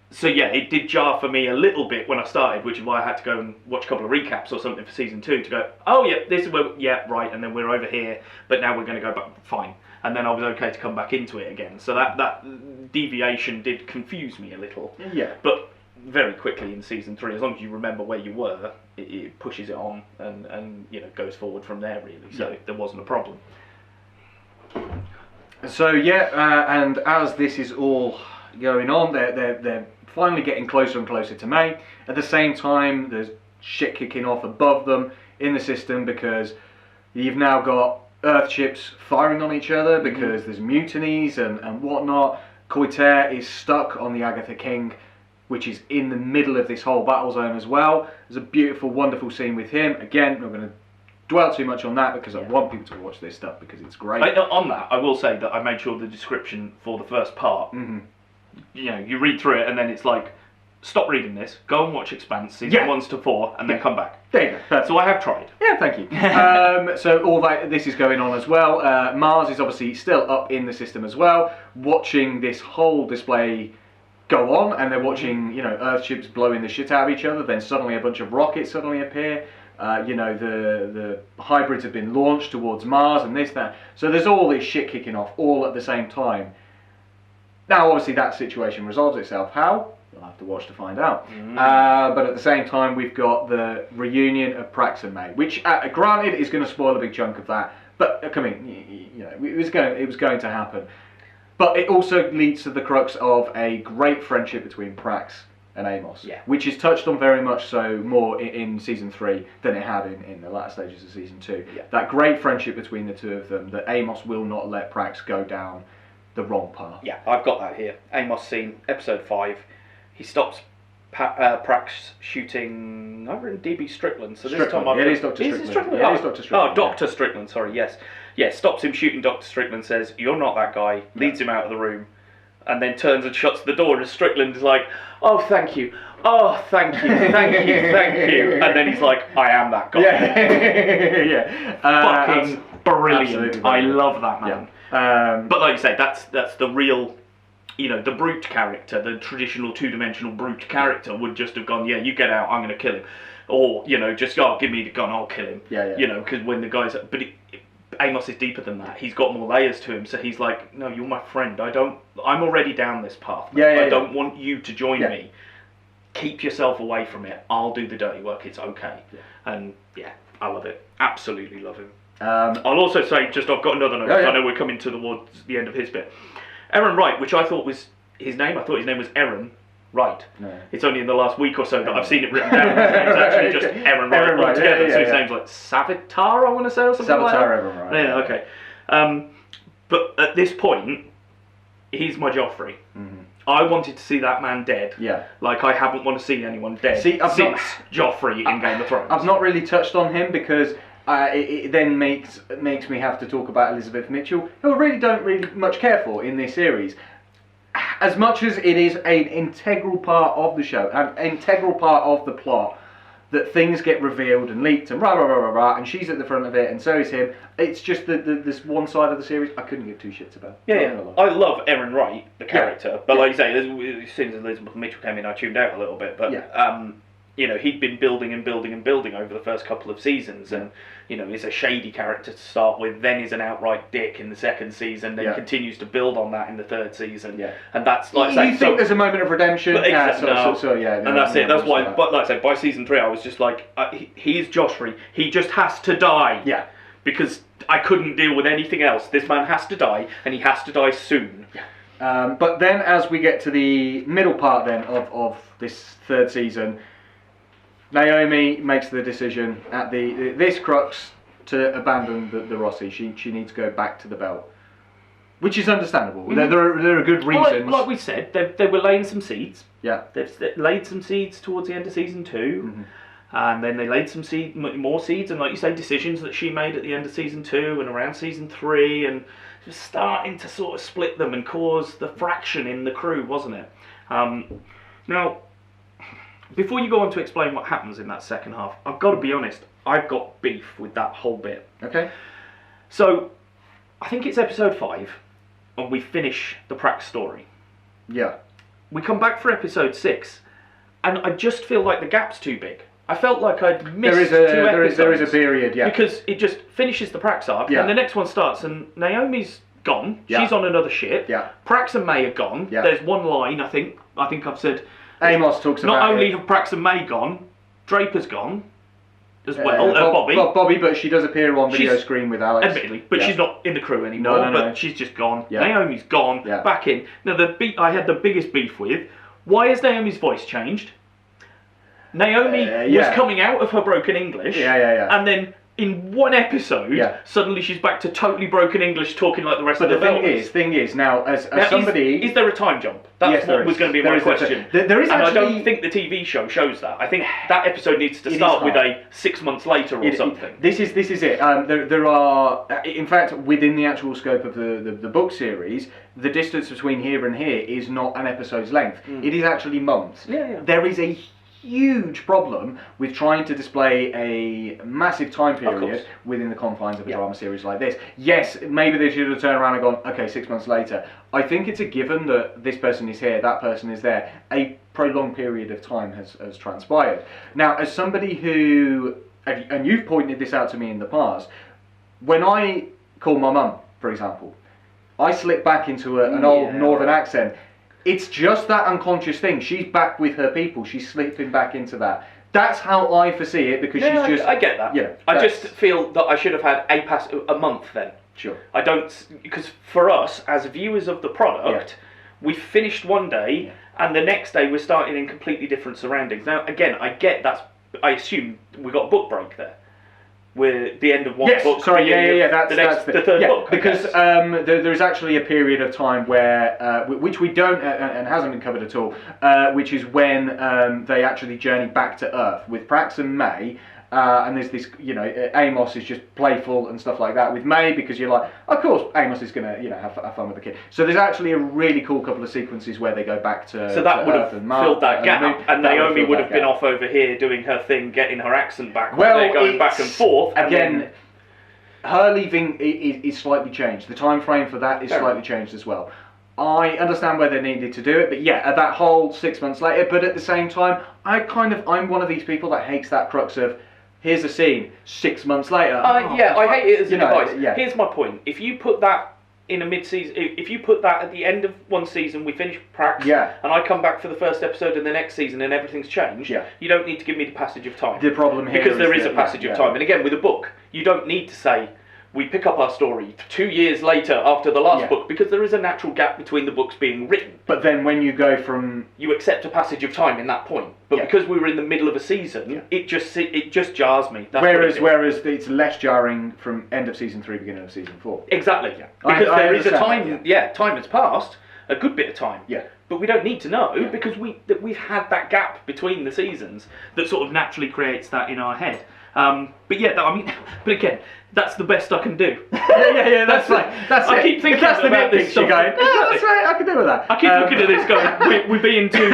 So yeah, it did jar for me a little bit when I started, which is why I had to go and watch a couple of recaps or something for season 2 to go, oh yeah, this is where, yeah, right, and then we're over here, but now we're going to go back, fine. And then I was okay to come back into it again. So that deviation did confuse me a little. Yeah. But very quickly in season 3, as long as you remember where you were, it pushes it on and goes forward from there really. So there wasn't a problem. So and as this is all going on, they're finally getting closer and closer to May. At the same time, there's shit kicking off above them in the system because you've now got Earth ships firing on each other because there's mutinies and whatnot. Koiter is stuck on the Agatha King, which is in the middle of this whole battle zone as well. There's a beautiful, wonderful scene with him. Again, I'm not going to dwell too much on that because I want people to watch this stuff because it's great. On that, I will say that I made sure the description for the first part, you read through it and then it's like, stop reading this, go and watch Expanse, season 1 to 4, and then come back. There you go. So I have tried. Yeah, thank you. So all this is going on as well. Mars is obviously still up in the system as well, watching this whole display go on, and they're watching, Earth ships blowing the shit out of each other. Then suddenly a bunch of rockets suddenly appear. The hybrids have been launched towards Mars and this, that. So there's all this shit kicking off all at the same time. Now, obviously, that situation resolves itself. How? You'll have to watch to find out. But at the same time, we've got the reunion of Prax and May, which, granted, is going to spoil a big chunk of that. But it was going to happen. But it also leads to the crux of a great friendship between Prax and Amos, which is touched on very much so more in season 3 than it had in the latter stages of season 2. That great friendship between the two of them, that Amos will not let Prax go down the wrong path. Yeah, I've got that here. Amos scene, episode 5. He stops Prax shooting. I've written DB Strickland, so this time I've it is Dr. Strickland. Is it Strickland? Yeah, it is Dr. Strickland. Oh, Dr. Strickland, sorry, yes. Yeah, stops him shooting Dr. Strickland, says, "You're not that guy," leads him out of the room, and then turns and shuts the door, and Strickland is like, "Oh, thank you. Oh, thank you, thank you, thank you." And then he's like, "I am that guy." Fucking brilliant. I love that man. But like you say, that's the real, the brute character, the traditional two-dimensional brute character would just have gone, "Yeah, you get out, I'm going to kill him." Or, just, give me the gun, I'll kill him. Because when the guy's... But Amos is deeper than that. He's got more layers to him, so he's like, "No, you're my friend. I'm already down this path. I don't want you to join me. Keep yourself away from it. I'll do the dirty work. It's okay." And I love it. Absolutely love him. I'll also say, I've got another note. I know we're coming towards the end of his bit. Aaron Wright, which I thought was his name. I thought his name was Aaron Wright. No. It's only in the last week or so that I've seen it written down. His name's actually just Aaron Wright altogether. So his name's like Savitar, I want to say, or something like that. Savitar Aaron Wright. Yeah, okay. But at this point, he's my Joffrey. I wanted to see that man dead. Yeah. Like I haven't want to see anyone dead since Joffrey in Game of Thrones. I've not really touched on him because it then makes me have to talk about Elizabeth Mitchell, who I really don't much care for in this series. As much as it is an integral part of the show, an integral part of the plot, that things get revealed and leaked and and she's at the front of it and so is him. It's just this one side of the series I couldn't give two shits about. I love Aaron Wright, the character, but like you say, as soon as Elizabeth Mitchell came in, I tuned out a little bit. But he'd been building and building and building over the first couple of seasons, and is a shady character to start with, then is an outright dick in the second season, then continues to build on that in the third season, and that's like you think there's a moment of redemption, and that's it. That's why. That. But like I said, by season 3, I was just like, he's Joffrey. He just has to die. Yeah. Because I couldn't deal with anything else. This man has to die, and he has to die soon. Yeah. But then, as we get to the middle part then of this third season, Naomi makes the decision at this crux to abandon the Rossi. She needs to go back to the belt, which is understandable. Mm-hmm. There are good reasons. Well, like we said, they were laying some seeds. Yeah, they've laid some seeds towards the end of season 2, mm-hmm. and then they laid some more seeds, and like you say, decisions that she made at the end of season 2 and around season 3, and just starting to sort of split them and cause the fraction in the crew, wasn't it? Now, before you go on to explain what happens in that second half, I've got to be honest, I've got beef with that whole bit. Okay. So, I think it's episode 5, and we finish the Prax story. Yeah. We come back for episode 6, and I just feel like the gap's too big. I felt like I'd missed 2 episodes. There is a period, yeah. Because it just finishes the Prax arc, and the next one starts, and Naomi's gone. Yeah. She's on another ship. Yeah. Prax and May are gone. Yeah. There's one line, I think I've said... Amos talks about not only have Prax and May gone, Draper's gone as well. Bobby. Bobby, but she does appear on video screen with Alex. Admittedly, but she's not in the crew anymore. No. But she's just gone. Yeah. Naomi's gone. Yeah. Back in. Now I had the biggest beef with. Why has Naomi's voice changed? Naomi was coming out of her broken English. Yeah. And then in one episode, suddenly she's back to totally broken English, talking like the rest of the thing is, now, as somebody... Is there a time jump? That's what was going to be my question. There is and actually... I don't think the TV show shows that. I think that episode needs to start with a 6 months later or something. This is it. There are... In fact, within the actual scope of the book series, the distance between here and here is not an episode's length. It is actually months. Yeah. There is a huge problem with trying to display a massive time period within the confines of a drama series like this. Yes, maybe they should have turned around and gone, okay, 6 months later. I think it's a given that this person is here, that person is there. A prolonged period of time has transpired. Now, as somebody who, and you've pointed this out to me in the past, when I call my mum, for example, I slip back into an old northern accent. It's just that unconscious thing. She's back with her people. She's slipping back into that. That's how I foresee it, because she's just... I get that. Yeah, I just feel that I should have had a month then. Sure. I don't... Because for us, as viewers of the product, we finished one day, and the next day we're starting in completely different surroundings. Now, again, I get that's... I assume we got a book break there. We're the end of one book. That's the third book. Because there is actually a period of time where, which we don't, and hasn't been covered at all, which is when they actually journey back to Earth with Prax and May. And there's this, Amos is just playful and stuff like that with May, because you're like, of course, Amos is going to, have fun with the kid. So there's actually a really cool couple of sequences where they go back to So that would have filled that gap, and Naomi would have been gap. off over here doing her thing, getting her accent back. Well, they're going back and forth. Again, her leaving is slightly changed. The time frame for that is slightly changed as well. I understand where they needed to do it, but at that whole 6 months later. But at the same time, I'm one of these people that hates that crux of, here's a scene 6 months later. I hate it as a device. Yeah. Here's my point. If you put that in a mid-season, if you put that at the end of one season, we finish Prax, and I come back for the first episode in the next season and everything's changed, you don't need to give me the passage of time. The problem here because there is a passage of time. And again, with a book, you don't need to say, we pick up our story 2 years later after the last book, because there is a natural gap between the books being written. But then when you go from... You accept a passage of time in that point. But because we were in the middle of a season, it just jars me. That's whereas it's less jarring from end of season 3, beginning of season 4. Exactly. Because there is a time, time has passed, a good bit of time. But we don't need to know, because we've had that gap between the seasons that sort of naturally creates that in our head. But again, that's the best I can do. That's I keep thinking about this stuff. Going, that's right, I can do with that. I keep looking at this going, we're being too,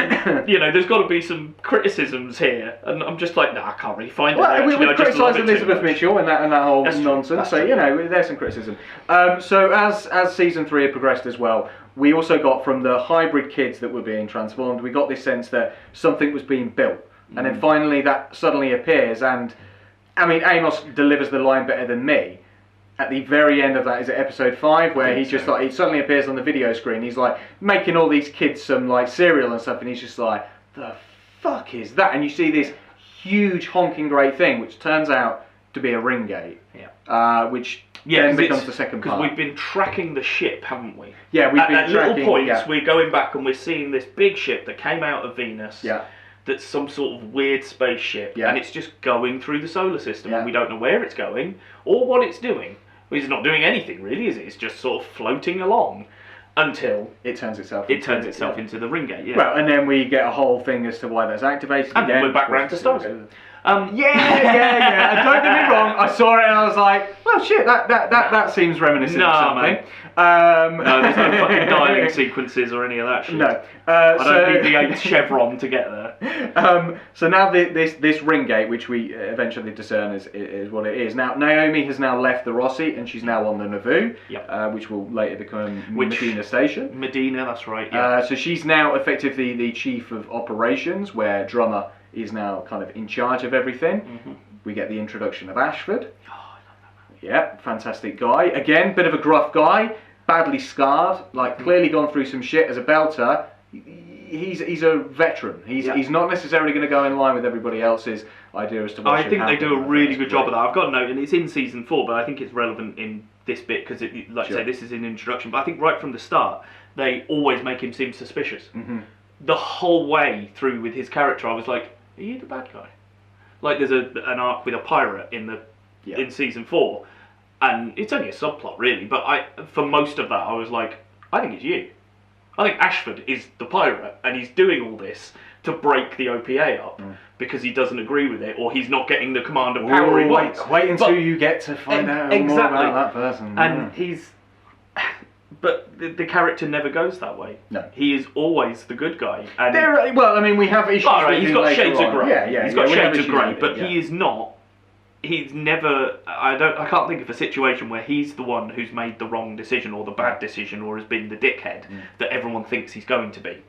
there's got to be some criticisms here. And I'm just like, I can't really find it. We've criticised Elizabeth Mitchell and that whole nonsense, so, there's some criticism. So as season 3 had progressed as well, we also got from the hybrid kids that were being transformed, we got this sense that something was being built And then finally that suddenly appears, and I mean, Amos delivers the line better than me. At the very end of that, is it episode 5, where he just like, he suddenly appears on the video screen. He's like making all these kids some like cereal and stuff, and he's just like, the fuck is that? And you see this huge honking great thing, which turns out to be a ring gate. Which then becomes the second part. Because we've been tracking the ship, haven't we? Yeah, we've been at tracking. little points, we're going back and we're seeing this big ship that came out of Venus. Yeah. That's some sort of weird spaceship, Yeah. and it's just going through the solar system, Yeah. and we don't know where it's going or what it's doing. Well, it's not doing anything really, is it? It's just sort of floating along until it turns itself into the ring gate. Yeah. Well, and then we get a whole thing as to why that's activated. And then again. we're back round to Stargate. Yeah. And don't get me wrong, I saw it and I was like, well, shit, that seems reminiscent of something. No, there's no fucking dialing sequences or any of that shit. No. I don't need the 8th chevron to get there. So now this ring gate, which we eventually discern is what it is. Now, Naomi has now left the Rossi and she's now on the Nauvoo, which will later become Medina Station. Medina, that's right, yeah. So she's now effectively the chief of operations, where Drummer is now kind of in charge of everything. Mm-hmm. We get the introduction of Ashford. Oh, I love that man. Yeah, fantastic guy. Again, bit of a gruff guy, badly scarred, like clearly gone through some shit as a belter. He's a veteran. He's not necessarily going to go in line with everybody else's idea as to what I should think they happen do a in the really first good job of place. that. I've got a note, and it's in season 4, but I think it's relevant in this bit because, like I say, this is an introduction. But I think right from the start, they always make him seem suspicious. Mm-hmm. The whole way through with his character, I was like, are you the bad guy? Like there's an arc with a pirate in season 4, and it's only a subplot really, but for most of that I was like, I think it's you. I think Ashford is the pirate and he's doing all this to break the OPA up because he doesn't agree with it or he's not getting the command of power he wants. Wait until you get to find out more about that person. And But the character never goes that way. No. He is always the good guy. And well, I mean, we have issues with he's him got later shades of on. grey. Yeah, he's got we have shades of issues grey, with it, but he is not. He's never. I can't think of a situation where he's the one who's made the wrong decision or the bad decision or has been the dickhead that everyone thinks he's going to be.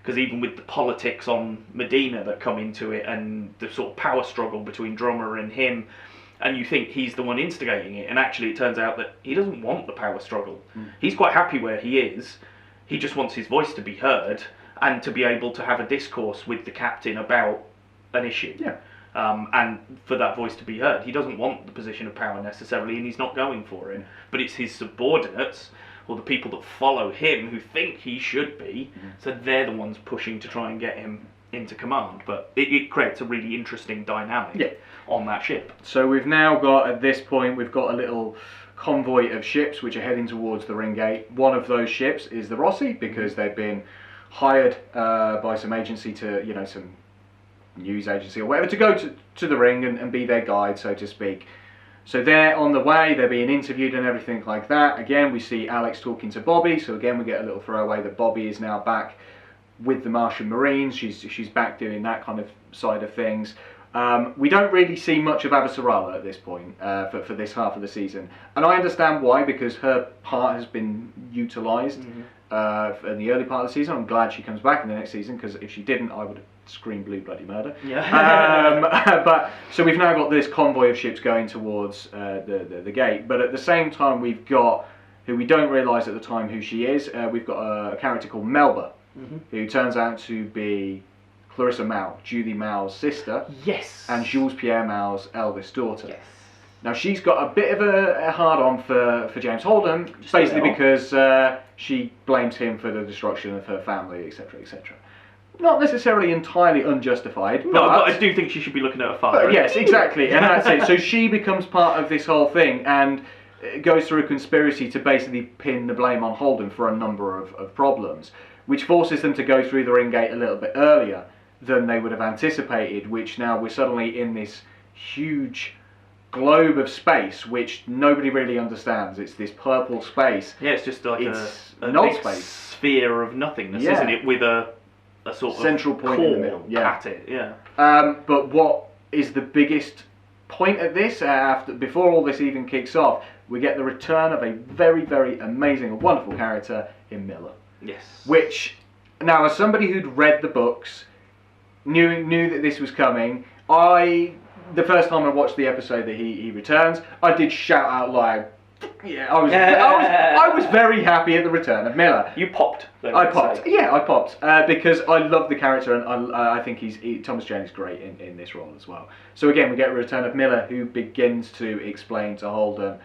Because even with the politics on Medina that come into it and the sort of power struggle between Drummer and him, and you think he's the one instigating it, and actually it turns out that he doesn't want the power struggle. He's quite happy where he is. He just wants his voice to be heard and to be able to have a discourse with the captain about an issue. Yeah. And for that voice to be heard. He doesn't want the position of power necessarily, and he's not going for it. But it's his subordinates, or the people that follow him, who think he should be, so they're the ones pushing to try and get him into command. But it creates a really interesting dynamic on that ship. So we've now got, at this point, we've got a little convoy of ships which are heading towards the ring gate. One of those ships is the Rossi, because they've been hired by some agency to, some news agency or whatever, to go to the ring and be their guide, so to speak. So they're on the way, they're being interviewed and everything like that. Again, we see Alex talking to Bobby, so again we get a little throwaway that Bobby is now back with the Martian Marines. She's back doing that kind of side of things. We don't really see much of Avasarala at this point for this half of the season, and I understand why, because her part has been utilised in the early part of the season. I'm glad she comes back in the next season, because if she didn't, I would have screamed blue bloody murder. But so we've now got this convoy of ships going towards the gate, but at the same time we've got, who we don't realise at the time who she is, we've got a character called Melba, who turns out to be Clarissa Mao, Julie Mao's sister, and Jules Pierre Mao's eldest daughter. Now she's got a bit of a hard-on for James Holden, basically because she blames him for the destruction of her family, etc., etc. Not necessarily entirely unjustified. No, but I do think she should be looking at her father. Yes, exactly, and that's it. So she becomes part of this whole thing and goes through a conspiracy to basically pin the blame on Holden for a number of problems, which forces them to go through the ring gate a little bit earlier than they would have anticipated, which now we're suddenly in this huge globe of space which nobody really understands. It's this purple space. Yeah, it's just like a null big space sphere of nothingness, isn't it? With a sort central of point core in the middle. at it. Yeah. But what is the biggest point at this? Before all this even kicks off, we get the return of a very, very amazing and wonderful character in Miller. Yes. Which, now, as somebody who'd read the books, knew that this was coming. The first time I watched the episode that he returns, I did shout out loud. Yeah, I was very happy at the return of Miller. You popped. I popped. Yeah, I popped because I love the character, and I think Thomas Jane is great in this role as well. So again, we get a return of Miller, who begins to explain to Holden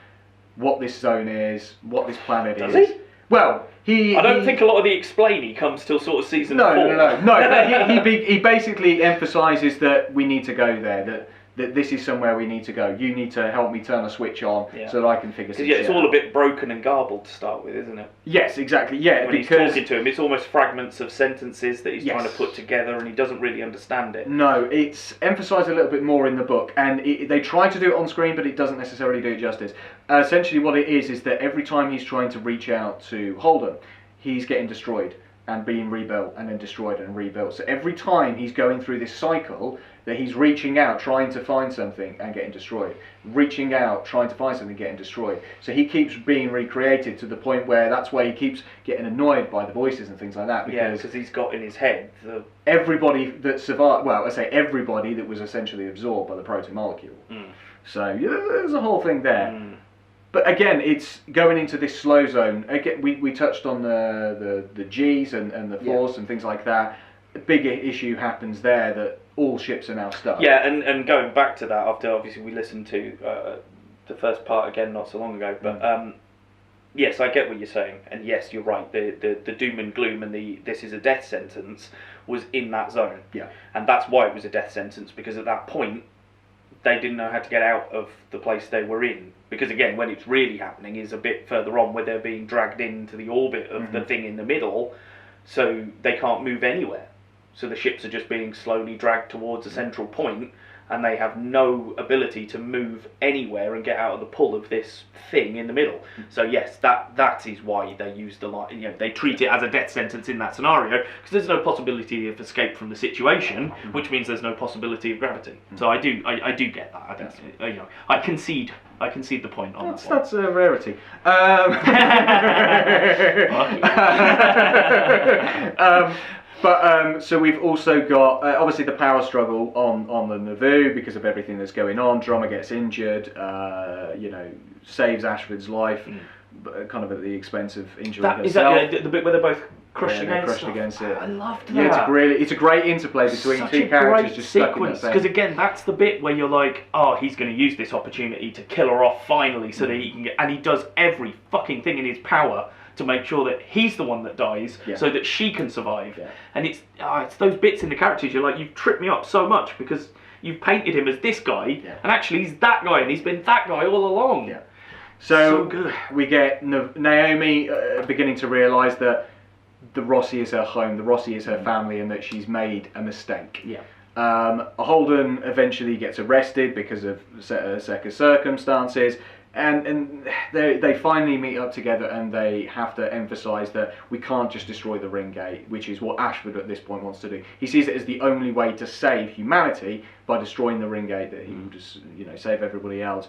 what this zone is, what this planet is. Does he? Well, I don't think a lot of the explainy comes till sort of season 4. No. He basically emphasises that we need to go there. That this is somewhere we need to go. You need to help me turn a switch on so that I can figure things out. It's all a bit broken and garbled to start with, isn't it? Yes, exactly. Yeah, when he's talking to him, it's almost fragments of sentences that he's trying to put together, and he doesn't really understand it. No, it's emphasised a little bit more in the book, and they try to do it on screen, but it doesn't necessarily do it justice. Essentially, what it is that every time he's trying to reach out to Holden, he's getting destroyed and being rebuilt, and then destroyed and rebuilt. So every time he's going through this cycle, that he's reaching out, trying to find something and getting destroyed. Reaching out, trying to find something, getting destroyed. So he keeps being recreated to the point where that's why he keeps getting annoyed by the voices and things like that. Because he's got in his head everybody that survived, well, I say everybody that was essentially absorbed by the proto-molecule. So there's a whole thing there. But again, it's going into this slow zone. Again, we touched on the G's and the force and things like that. A big issue happens there that all ships are now stuck. Yeah, and going back to that, after obviously we listened to the first part again not so long ago, but yes, I get what you're saying, and yes, you're right. The doom and gloom and this is a death sentence was in that zone. Yeah, and that's why it was a death sentence, because at that point they didn't know how to get out of the place they were in. Because again, when it's really happening is a bit further on, where they're being dragged into the orbit of the thing in the middle, so they can't move anywhere. So the ships are just being slowly dragged towards a central point, and they have no ability to move anywhere and get out of the pull of this thing in the middle. So yes, that is why they use the line. You know, they treat it as a death sentence in that scenario, because there's no possibility of escape from the situation, which means there's no possibility of gravity. So I do get that. I think I concede the point on that. That's a rarity. But so we've also got obviously the power struggle on the Naboo because of everything that's going on. Drummer gets injured, saves Ashford's life, kind of at the expense of injuring herself. Is that the bit where they're both crushed against it? I loved that. Yeah, it's a great interplay between two characters just stuck in that because again, that's the bit where you're like, oh, he's going to use this opportunity to kill her off finally, so that he can get, and he does every fucking thing in his power to make sure that he's the one that dies, so that she can survive. Yeah. And it's those bits in the characters, you're like, you've tripped me up so much because you've painted him as this guy, and actually he's that guy, and he's been that guy all along. Yeah. So good. We get Naomi beginning to realise that the Rossi is her home, the Rossi is her family, and that she's made a mistake. Yeah. Holden eventually gets arrested because of a set of circumstances. And they finally meet up together, and they have to emphasise that we can't just destroy the ring gate, which is what Ashford at this point wants to do. He sees it as the only way to save humanity by destroying the ring gate, that he will just save everybody else.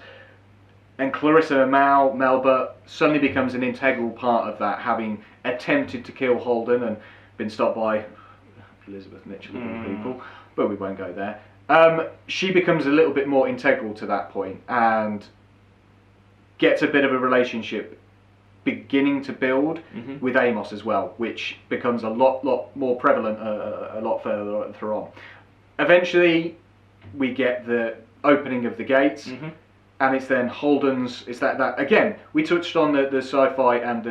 And Clarissa Melba suddenly becomes an integral part of that, having attempted to kill Holden and been stopped by Elizabeth Mitchell and people, but we won't go there. She becomes a little bit more integral to that point, and gets a bit of a relationship beginning to build with Amos as well, which becomes a lot more prevalent a lot further on. Eventually, we get the opening of the gates, and it's then Holden's. It's that again. We touched on the sci-fi and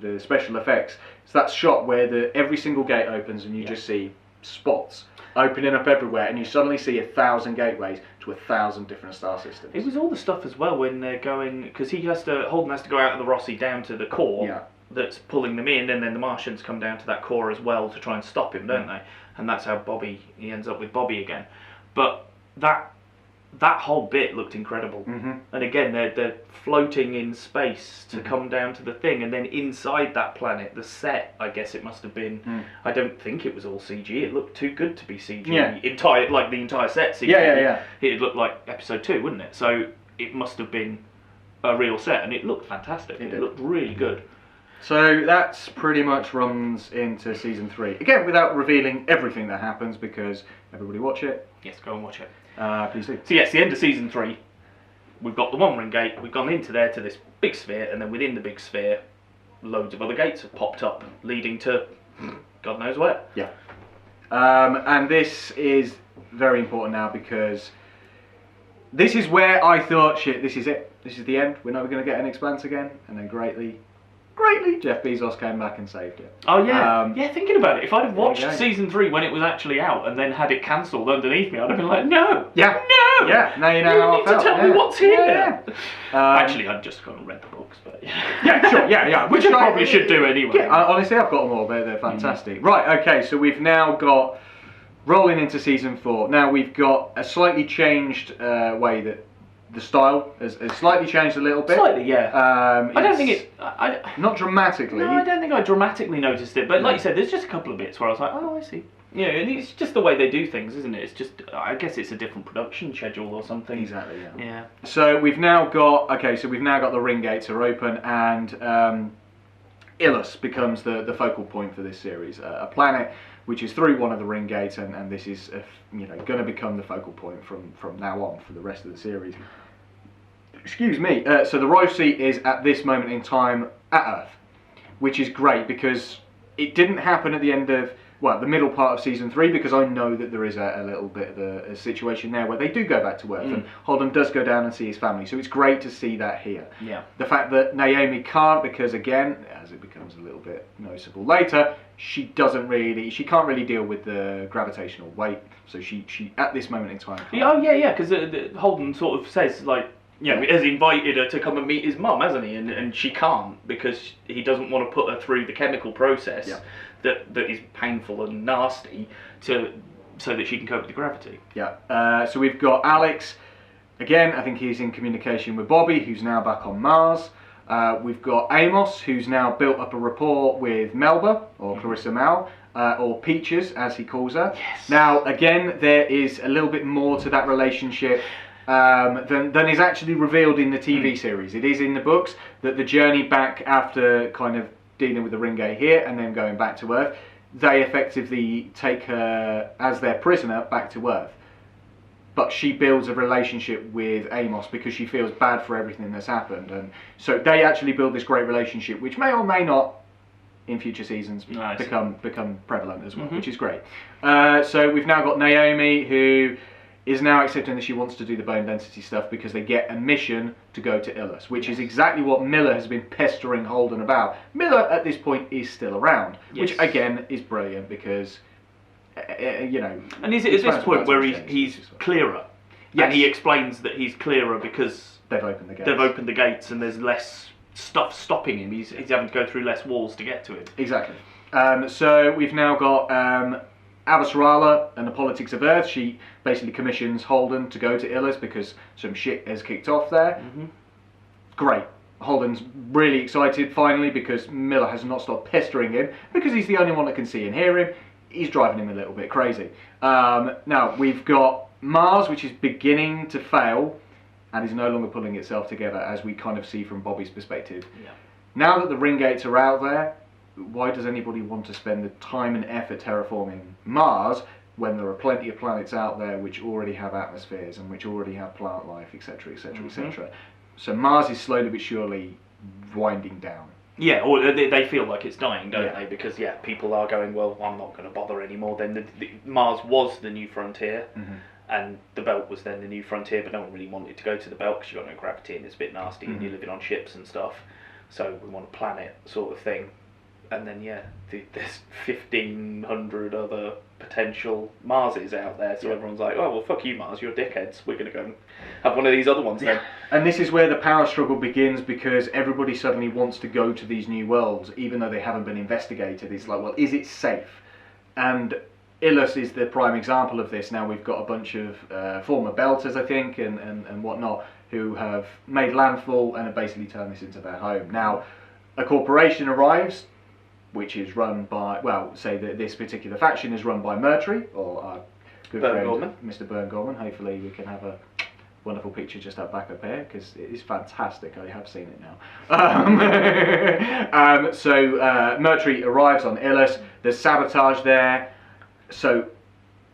the special effects. It's that shot where every single gate opens, and you just see spots opening up everywhere, and you suddenly see 1,000 gateways to 1,000 different star systems. It was all the stuff as well when they're going, because Holden has to go out of the Rossi down to the core that's pulling them in, and then the Martians come down to that core as well to try and stop him, don't they? And that's how he ends up with Bobby again. But that whole bit looked incredible. And again, they're floating in space to come down to the thing, and then inside that planet, the set, I guess it must have been, I don't think it was all CG, it looked too good to be CG. The entire set CG. It'd look like episode 2, wouldn't it? So it must have been a real set, and it looked fantastic. It looked really good. So that's pretty much runs into season 3. Again, without revealing everything that happens, because everybody watch it. Yes, go and watch it. Please do. So yes, the end of season 3. We've got the One Ring Gate. We've gone into there to this big sphere, and then within the big sphere, loads of other gates have popped up, leading to God knows where. Yeah. And this is very important now because this is where I thought, shit, this is it. This is the end. We're never going to get an Expanse again. And then greatly, Jeff Bezos came back and saved it. Oh yeah, yeah. Thinking about it, if I'd have watched go. season 3 when it was actually out and then had it cancelled underneath me, I'd have been like, no, Yeah. no, Yeah, now you know how I need felt. to tell me what's here. Yeah. Actually, I'd just gone and read the books, but Yeah, sure, yeah. which I probably should do anyway. Yeah, honestly, I've got them all. They're fantastic. Right, okay, so we've now got rolling into season 4. Now we've got a slightly changed way that the style has slightly changed a little bit. Slightly, yeah. I don't think it. Not dramatically. No, I don't think I dramatically noticed it. But like you said, there's just a couple of bits where I was like, oh, I see. Yeah, and it's just the way they do things, isn't it? It's just, I guess it's a different production schedule or something. Exactly. Yeah. Yeah. So we've now got the ring gates are open, and Illus becomes the focal point for this series, a planet which is through one of the ring gates, and this is going to become the focal point from now on for the rest of the series. Excuse me. So the Roshi is at this moment in time at Earth, which is great because it didn't happen at the end of the middle part of season 3, because I know that there is a little bit of a situation there where they do go back to Earth, and Holden does go down and see his family. So it's great to see that here. Yeah. The fact that Naomi can't, because again, as it becomes a little bit noticeable later, she can't really deal with the gravitational weight. So she at this moment in time can't. Yeah, because Holden sort of says has invited her to come and meet his mum, hasn't he? And she can't because he doesn't want to put her through the chemical process that is painful and nasty so that she can cope with the gravity. Yeah. So we've got Alex. Again, I think he's in communication with Bobby, who's now back on Mars. We've got Amos, who's now built up a rapport with Melba, or Clarissa Mal, or Peaches, as he calls her. Yes. Now, again, there is a little bit more to that relationship than is actually revealed in the TV series. It is in the books that the journey back after kind of dealing with the ring gate here and then going back to Earth, they effectively take her as their prisoner back to Earth. But she builds a relationship with Amos because she feels bad for everything that's happened, and so they actually build this great relationship, which may or may not, in future seasons, become prevalent as well, which is great. So we've now got Naomi, who is now accepting that she wants to do the bone density stuff because they get a mission to go to Illus, which is exactly what Miller has been pestering Holden about. Miller, at this point, is still around, which again is brilliant because, And is it at this point where he's clearer? Yes. And he explains that he's clearer because they've opened the gates. They've opened the gates and there's less stuff stopping him. He's having to go through less walls to get to him. Exactly. So we've now got Avasarala and the Politics of Earth. She basically commissions Holden to go to Illus because some shit has kicked off there. Great. Holden's really excited finally because Miller has not stopped pestering him because he's the only one that can see and hear him. He's driving him a little bit crazy. Now we've got Mars, which is beginning to fail and is no longer pulling itself together, as we kind of see from Bobby's perspective. Now that the ring gates are out there, why does anybody want to spend the time and effort terraforming Mars when there are plenty of planets out there which already have atmospheres and which already have plant life, etc., etc., etc. So Mars is slowly but surely winding down. Yeah, or they feel like it's dying, don't they? Because people are going, well, I'm not going to bother anymore. Then Mars was the new frontier, and the Belt was then the new frontier, but no one really wanted to go to the Belt because you've got no gravity and it's a bit nasty and you're living on ships and stuff. So we want a planet sort of thing. And then there's 1,500 other potential Marses out there, so everyone's like, oh well, fuck you Mars, you're dickheads, we're going to go and have one of these other ones then. And this is where the power struggle begins, because everybody suddenly wants to go to these new worlds even though they haven't been investigated. It's like, well, is it safe? And Illus is the prime example of this. Now we've got a bunch of former Belters, I think, and whatnot, who have made landfall and have basically turned this into their home. Now a corporation arrives, which is run by, say that this particular faction is run by Mercury, or our good friend, Mr. Burn Gorman. Hopefully we can have a wonderful picture just up back up here because it is fantastic. I have seen it now. So Mercury arrives on Ilus. There's sabotage there. So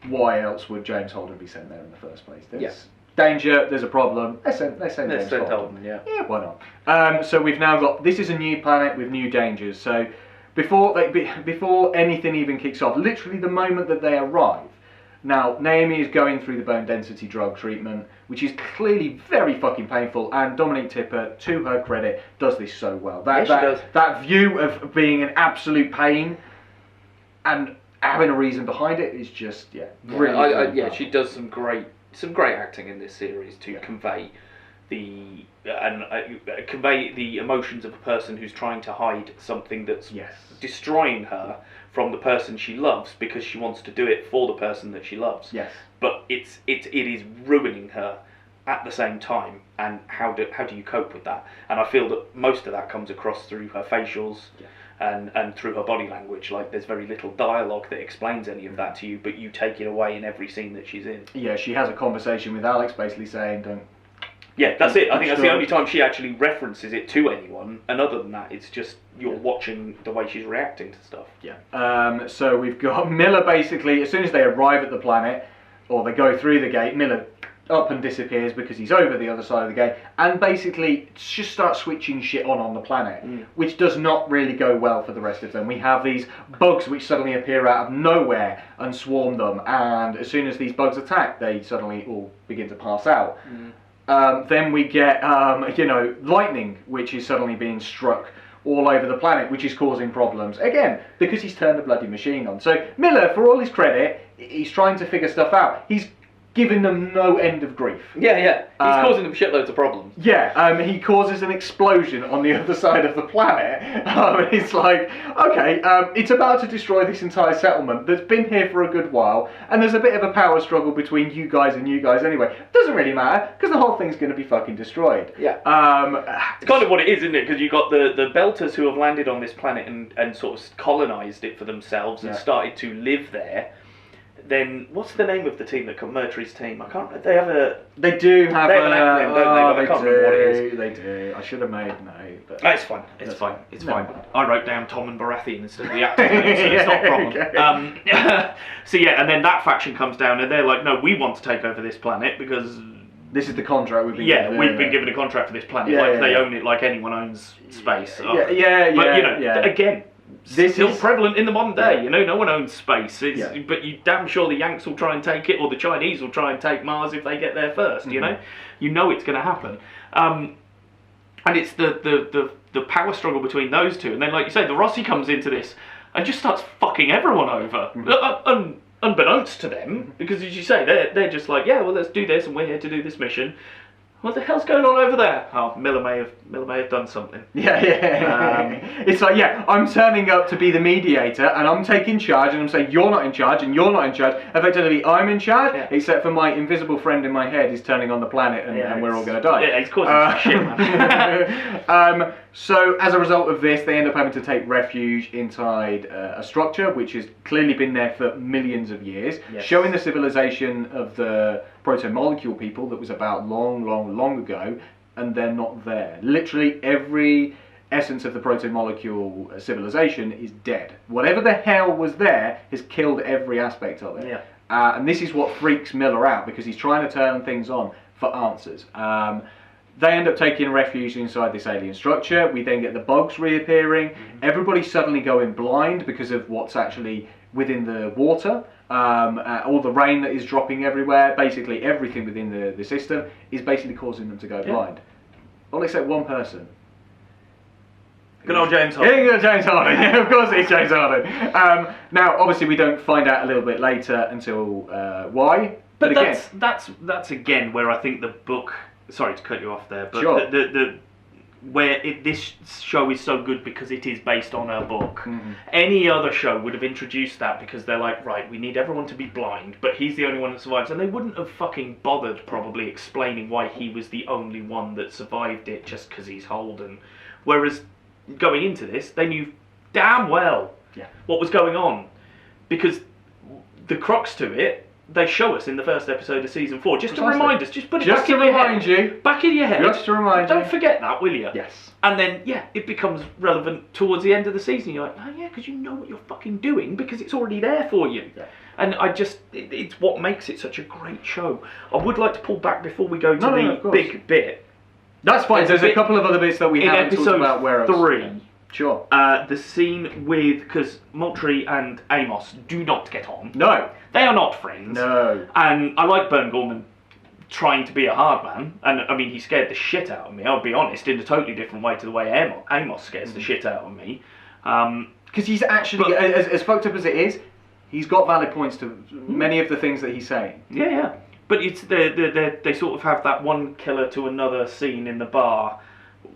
why else would James Holden be sent there in the first place? There's danger. There's a problem. Let's send James Holden. Yeah, why not? So we've now got, this is a new planet with new dangers. So before anything even kicks off, literally the moment that they arrive. Now, Naomi is going through the bone density drug treatment, which is clearly very fucking painful, and Dominique Tipper, to her credit, does this so well. She does. That view of being in absolute pain and having a reason behind it is just, really she does some great acting in this series to convey convey the emotions of a person who's trying to hide something that's destroying her from the person she loves because she wants to do it for the person that she loves. Yes. But it is ruining her at the same time, and how do you cope with that? And I feel that most of that comes across through her facials and through her body language. Like, there's very little dialogue that explains any of that to you, but you take it away in every scene that she's in. Yeah, she has a conversation with Alex basically saying, don't... Yeah, that's it. I think that's the only time she actually references it to anyone, and other than that, it's just you're watching the way she's reacting to stuff. Yeah. So we've got Miller basically, as soon as they arrive at the planet, or they go through the gate, Miller up and disappears because he's over the other side of the gate, and basically just starts switching shit on the planet, which does not really go well for the rest of them. We have these bugs which suddenly appear out of nowhere and swarm them, and as soon as these bugs attack, they suddenly all begin to pass out. Then we get, lightning, which is suddenly being struck all over the planet, which is causing problems. Again, because he's turned the bloody machine on. So Miller, for all his credit, he's trying to figure stuff out. He's giving them no end of grief. Yeah. He's causing them shitloads of problems. Yeah, he causes an explosion on the other side of the planet. It's like, okay, it's about to destroy this entire settlement that's been here for a good while, and there's a bit of a power struggle between you guys and you guys anyway. Doesn't really matter, because the whole thing's going to be fucking destroyed. Yeah. It's kind of what it is, isn't it? Because you've got the Belters who have landed on this planet and sort of colonised it for themselves and started to live there. Then what's the name of the team that Mercury's team? I can't. They have a. They do have an acronym, don't they? But I can't remember what it is. They do. I should have made note. But it's fine. It's fine. It's fine. I wrote down Tom and Baratheon instead of the actors, so it's not a problem. Okay. So and then that faction comes down and they're like, no, we want to take over this planet because this is the contract we've been given. We've been given a contract for this planet. They own it like anyone owns space. But again. This is still prevalent in the modern day, no one owns space. But you damn sure the Yanks will try and take it, or the Chinese will try and take Mars if they get there first, you know it's going to happen. And it's the power struggle between those two. And then, like you say, the Rossi comes into this and just starts fucking everyone over. Unbeknownst to them, because as you say, they're just like, let's do this, and we're here to do this mission. What the hell's going on over there? Oh, Miller may have done something. It's like, I'm turning up to be the mediator, and I'm taking charge, and I'm saying you're not in charge, and you're not in charge. Effectively, I'm in charge, except for my invisible friend in my head is turning on the planet, and we're all going to die. Yeah, he's causing some shit, man. So as a result of this, they end up having to take refuge inside a structure which has clearly been there for millions of years, showing the civilization of the proto-molecule people that was about long ago, and they're not there. Literally every essence of the proto-molecule civilization is dead. Whatever the hell was there has killed every aspect of it. And this is what freaks Miller out, because he's trying to turn things on for answers. They end up taking refuge inside this alien structure. We then get the bugs reappearing. Everybody's suddenly going blind because of what's actually within the water. All the rain that is dropping everywhere. Basically everything within the system is basically causing them to go blind. All except one person. Good old James Harden. Yeah, James Harden. Of course it's James Harden. Now, obviously we don't find out a little bit later until why. But again, that's again where I think the book... Sorry to cut you off there, but this show is so good because it is based on her book. Any other show would have introduced that because they're like, right, we need everyone to be blind, but he's the only one that survives, and they wouldn't have fucking bothered probably explaining why he was the only one that survived it just because he's Holden. Whereas going into this, they knew damn well what was going on, because the crux to it they show us in the first episode of season 4, just to Precisely. remind us, just put it Just back to in your remind head. you. Back in your head. Just to remind you. Don't forget that, will you? Yes. And then, yeah, it becomes relevant towards the end of the season. You're like, oh yeah, because you know what you're fucking doing, because it's already there for you. Yeah. And it's what makes it such a great show. I would like to pull back before we go to of the course. big bit. That's fine. There's a couple of other bits that we In haven't talked episode about. Where 3, sure. the scene with, because Moultrie and Amos do not get on. No. They are not friends. No. And I like Burn Gorman trying to be a hard man. And I mean, he scared the shit out of me, I'll be honest, in a totally different way to the way Amos scares the shit out of me. Because he's actually, as fucked up as it is, he's got valid points to many of the things that he's saying. Yeah, yeah. But it's they sort of have that one killer to another scene in the bar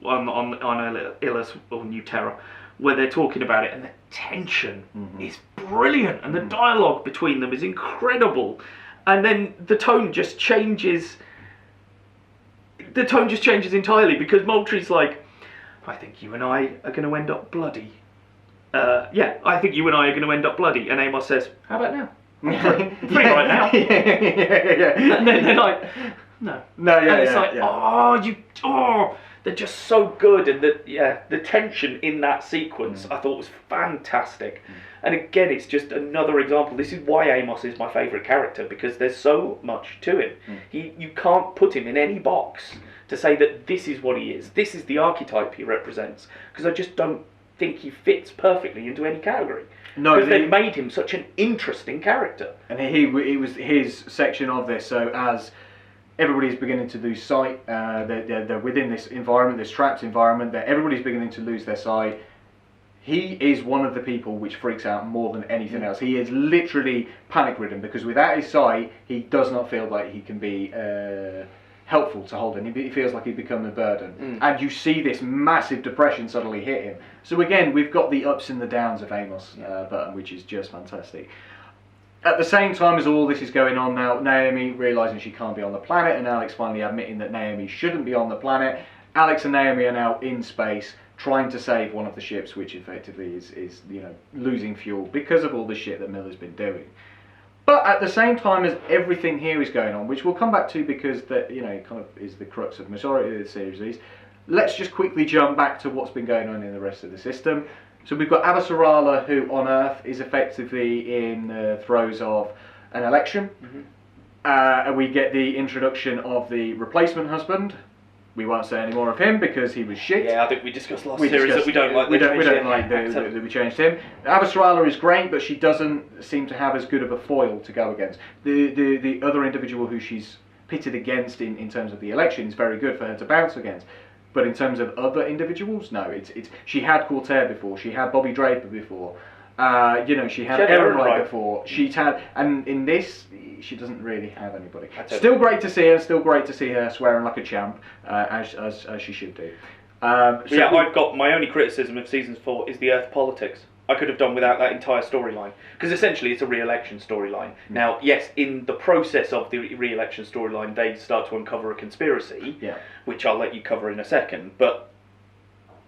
on Illis or New Terror, where they're talking about it, and the tension is brilliant, and the dialogue between them is incredible, and then the tone just changes. The tone just changes entirely, because Moultrie's like, I think you and I are going to end up bloody. Yeah, I think you and I are going to end up bloody. And Amos says, how about now? I'm free right now. yeah. And then they're like, no. No, yeah, and it's yeah, like, they're just so good. And the tension in that sequence I thought was fantastic. And again, it's just another example. This is why Amos is my favourite character, because there's so much to him. You can't put him in any box to say that this is what he is. This is the archetype he represents. Because I just don't think he fits perfectly into any category. No, because they've made him such an interesting character. And it was his section of this. So as everybody's beginning to lose sight, they're within this environment, this trapped environment, that everybody's beginning to lose their sight. He is one of the people which freaks out more than anything else. He is literally panic-ridden, because without his sight, he does not feel like he can be helpful to Holden. He feels like he's become a burden. And you see this massive depression suddenly hit him. So again, we've got the ups and the downs of Amos Burton, which is just fantastic. At the same time as all this is going on now, Naomi realising she can't be on the planet, and Alex finally admitting that Naomi shouldn't be on the planet. Alex and Naomi are now in space, trying to save one of the ships, which effectively is losing fuel because of all the shit that Miller's been doing. But at the same time as everything here is going on, which we'll come back to because that kind of is the crux of the majority of the series, let's just quickly jump back to what's been going on in the rest of the system. So we've got Avasarala, who on Earth is effectively in the throes of an election. And we get the introduction of the replacement husband. We won't say any more of him because he was shit. Yeah, I think we discussed last series that we don't like. We don't like that we changed him. Avasarala is great, but she doesn't seem to have as good of a foil to go against. The other individual who she's pitted against in terms of the election is very good for her to bounce against. But in terms of other individuals, no. It's she had Cortair before. She had Bobby Draper before. She had Aaron Wright before. She's had, and in this, she doesn't really have anybody. Still great to see her. Still great to see her swearing like a champ, as she should do. I've got my only criticism of season 4 is the Earth politics. I could have done without that entire storyline, because essentially it's a re-election storyline. Now, yes, in the process of the re-election storyline, they start to uncover a conspiracy, which I'll let you cover in a second, but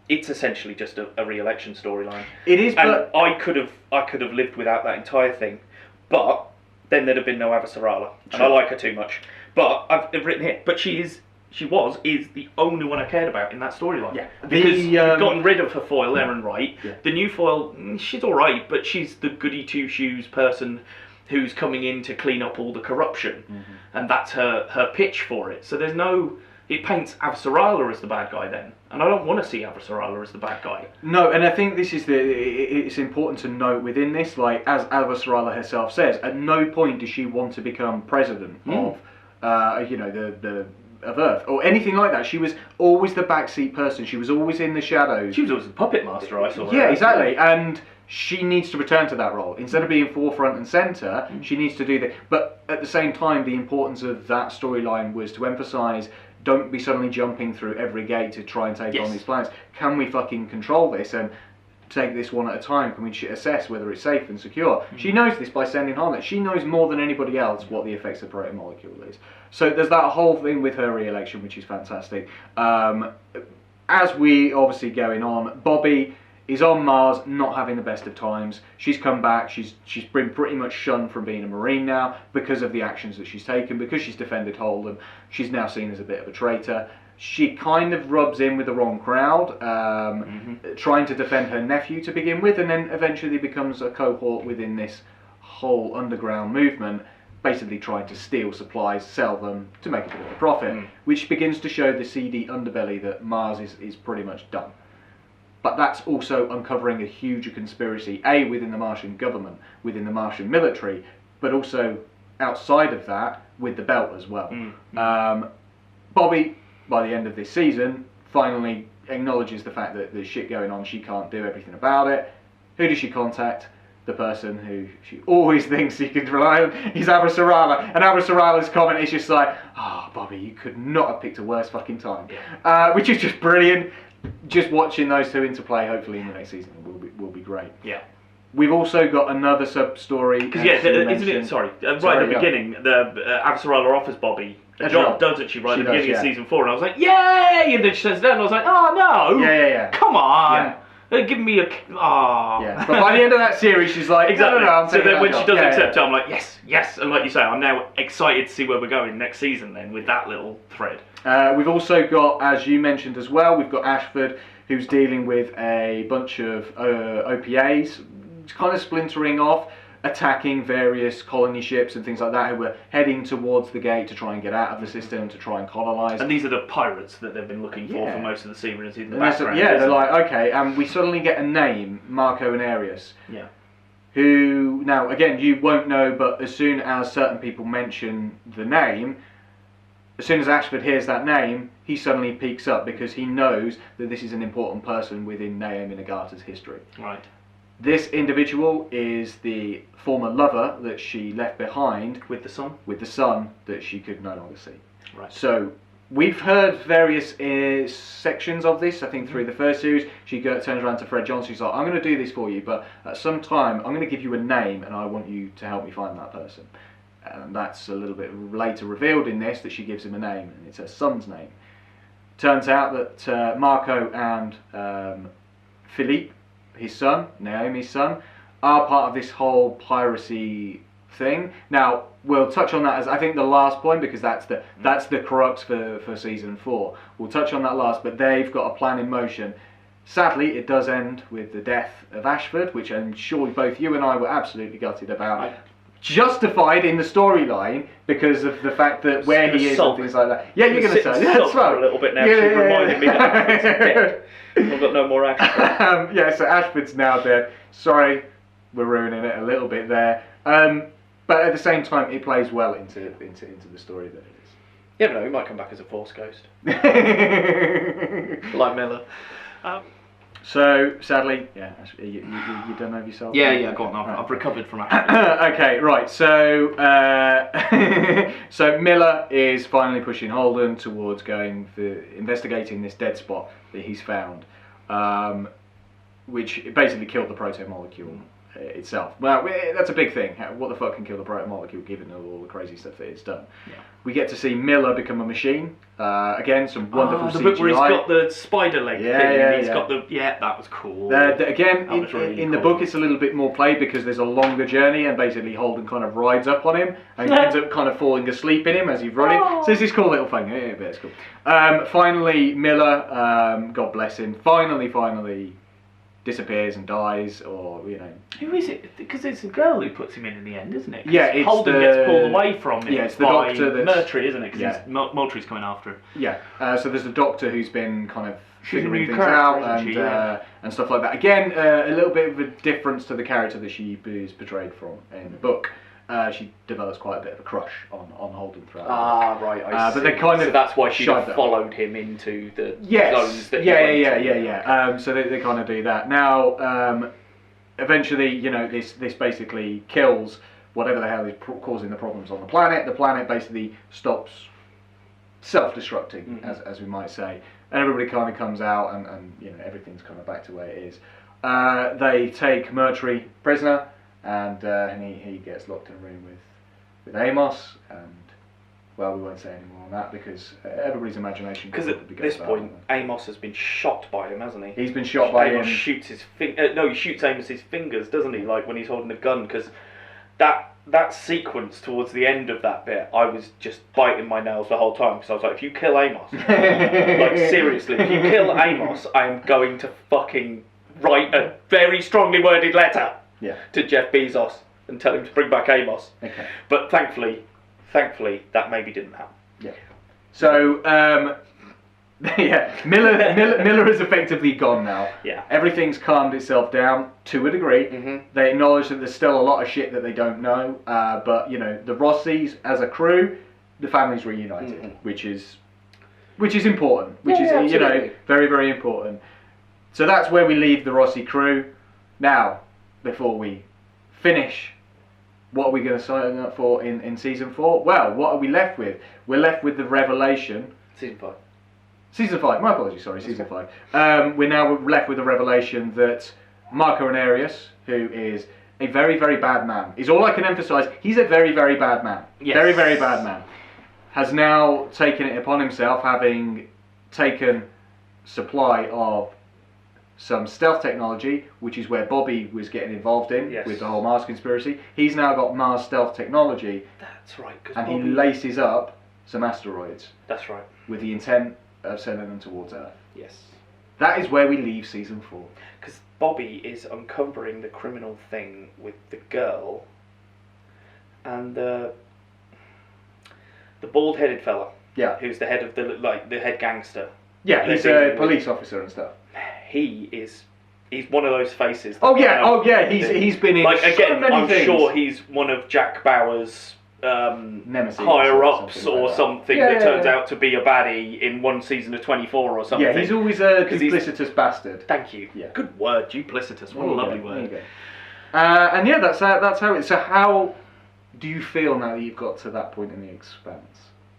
it's essentially just a re-election storyline. It is, and I could have lived without that entire thing, but then there'd have been no Avasarala, and I like her too much. But I've written here, but she is the only one I cared about in that storyline. Yeah. Because you've gotten rid of her foil, Aaron Wright. Yeah. The new foil, she's alright, but she's the goody two-shoes person who's coming in to clean up all the corruption. And that's her pitch for it. So there's no... It paints Avasarala as the bad guy then. And I don't want to see Avasarala as the bad guy. No, and I think this is it's important to note within this, like, as Avasarala herself says, at no point does she want to become president of, of Earth, or anything like that. She was always the backseat person. She was always in the shadows. She was always the puppet master, I saw. Yeah, exactly. And she needs to return to that role. Instead of being forefront and centre, she needs to do that. But at the same time, the importance of that storyline was to emphasise, don't be suddenly jumping through every gate to try and take on these planets. Can we fucking control this and take this one at a time? Can we assess whether it's safe and secure? She knows this by sending Harmlet. She knows more than anybody else what the effects of the protomolecule is. So there's that whole thing with her re-election, which is fantastic. As we obviously going on, Bobby is on Mars, not having the best of times. She's come back. She's been pretty much shunned from being a Marine now because of the actions that she's taken, because she's defended Holden. She's now seen as a bit of a traitor. She kind of rubs in with the wrong crowd, trying to defend her nephew to begin with, and then eventually becomes a cohort within this whole underground movement, basically trying to steal supplies, sell them to make a bit of a profit, which begins to show the seedy underbelly that Mars is pretty much done. But that's also uncovering a huge conspiracy, A, within the Martian government, within the Martian military, but also outside of that, with the belt as well. Bobby, by the end of this season, finally acknowledges the fact that there's shit going on, she can't do everything about it. Who does she contact? The person who she always thinks she can rely on is Abrasarala. And Abrasarala's comment is just like, oh, Bobby, you could not have picked a worse fucking time. Which is just brilliant. Just watching those two interplay, hopefully in the next season, will be great. Yeah. We've also got another sub-story. Because isn't it? Sorry, right at the beginning, the Abrasarala offers Bobby a job, doesn't she? Right at the beginning of season 4, and I was like, yay! And then she says that, and I was like, oh no! Yeah. Come on! They're giving me a. Yeah. But by the end of that series, she's like, exactly. No, so then when she does accept it, I'm like, yes. And like you say, I'm now excited to see where we're going next season. Then with that little thread. We've also got, as you mentioned as well, we've got Ashford, who's dealing with a bunch of OPAs, kind of splintering off, attacking various colony ships and things like that, who are heading towards the gate to try and get out of the system, to try and colonise. And these are the pirates that they've been looking for most of the series in the and background. they're like, okay, and we suddenly get a name, Marco and Arius. Yeah. Who, now, again, you won't know, but as soon as certain people mention the name, as soon as Ashford hears that name, he suddenly peaks up because he knows that this is an important person within Naomi Nagata's history. Right. This individual is the former lover that she left behind with the son. With the son that she could no longer see. Right. So we've heard various sections of this. I think through the first series, she turns around to Fred Johnson. She's like, "I'm going to do this for you, but at some time, I'm going to give you a name, and I want you to help me find that person." And that's a little bit later revealed in this, that she gives him a name, and it's her son's name. Turns out that Marco and Philippe, his son, Naomi's son, are part of this whole piracy thing. Now, we'll touch on that as, I think, the last point, because that's the crux for season 4. We'll touch on that last, but they've got a plan in motion. Sadly, it does end with the death of Ashford, which I'm sure both you and I were absolutely gutted about. Justified in the storyline because of the fact that where he is and things like that. Yeah, you're going to say that's right. A little bit now. She reminded me that Ashford's dead. I've got no more Ashford. So Ashford's now dead. Sorry, we're ruining it a little bit there. But at the same time, it plays well into the story that it is. Yeah, but no, he might come back as a Force ghost, like Miller. So, sadly, you done over yourself? Yeah, go on. I've recovered from Ashford. Okay, right. So, so Miller is finally pushing Holden towards investigating this dead spot that he's found, which basically killed the proto molecule itself. Well, that's a big thing. What the fuck can kill the proto molecule, given all the crazy stuff that it's done? Yeah. We get to see Miller become a machine. Again, some wonderful CGI. The bit where he's got the spider leg thing. And he's got the that was cool. Again, really in the book, it's a little bit more played because there's a longer journey, and basically Holden kind of rides up on him and ends up kind of falling asleep in him as he's running. So it's this cool little thing. Yeah, but it's cool. Finally, Miller, God bless him, finally disappears and dies, or Who is it? Because it's a girl who puts him in the end, isn't it? Yeah, it's Holden gets pulled away from him. Yeah, it's the by doctor Murtry, isn't it? Because Moultrie's coming after him. Yeah. So there's a doctor who's been kind of She's a figuring new things out character, and stuff like that. Again, a little bit of a difference to the character that she is portrayed from in the book. She develops quite a bit of a crush on Holden throughout. Right. I see. But they kind of so that's why she followed him into the zones that yeah. So they kind of do that. Now, eventually, this basically kills whatever the hell is causing the problems on the planet. The planet basically stops self-destructing, as we might say, and everybody kind of comes out, and everything's kind of back to where it is. They take Murtry prisoner. And he gets locked in a room with Amos, and well, we won't say any more on that because everybody's imagination. Because at this point, Amos has been shot by him, hasn't he? He's been shot by Amos him. shoots his he shoots Amos's fingers, doesn't he? Like when he's holding a gun. Because that sequence towards the end of that bit, I was just biting my nails the whole time because I was like, if you kill Amos, like seriously, if you kill Amos, I am going to fucking write a very strongly worded letter to Jeff Bezos and tell him to bring back Amos. Okay. But thankfully, that maybe didn't happen. Yeah. So, Miller is effectively gone now. Yeah. Everything's calmed itself down to a degree. Mm-hmm. They acknowledge that there's still a lot of shit that they don't know. But, you know, the Rossis as a crew, the family's reunited, which is important. Which is, you know, very, very important. So that's where we leave the Rossi crew. Now, before we finish, what are we going to sign up for in season 4? Well, what are we left with? We're left with the revelation. Season 5. Season 5. My apologies. Sorry, season 5. We're now left with the revelation that Marco Anarius, who is a very, very bad man, is all I can emphasise. He's a very, very bad man. Yes. Very, very bad man. Has now taken it upon himself, having taken supply of some stealth technology, which is where Bobby was getting involved in with the whole Mars conspiracy. He's now got Mars stealth technology. That's right. And he laces up some asteroids. That's right. With the intent of sending them towards Earth. Yes. That is where we leave season 4. Because Bobby is uncovering the criminal thing with the girl and the bald-headed fella. Yeah. Who's the head of the head gangster. Yeah, he's a police officer and stuff. He's one of those faces. Oh yeah, he's been in so many things. Sure he's one of Jack Bauer's Nemesis higher ups or something that turns out to be a baddie in one season of 24 or something. Yeah, he's always a duplicitous bastard. Thank you. Yeah. Good word, duplicitous. What a lovely word. And yeah, that's how it. So how do you feel now that you've got to that point in The Expanse?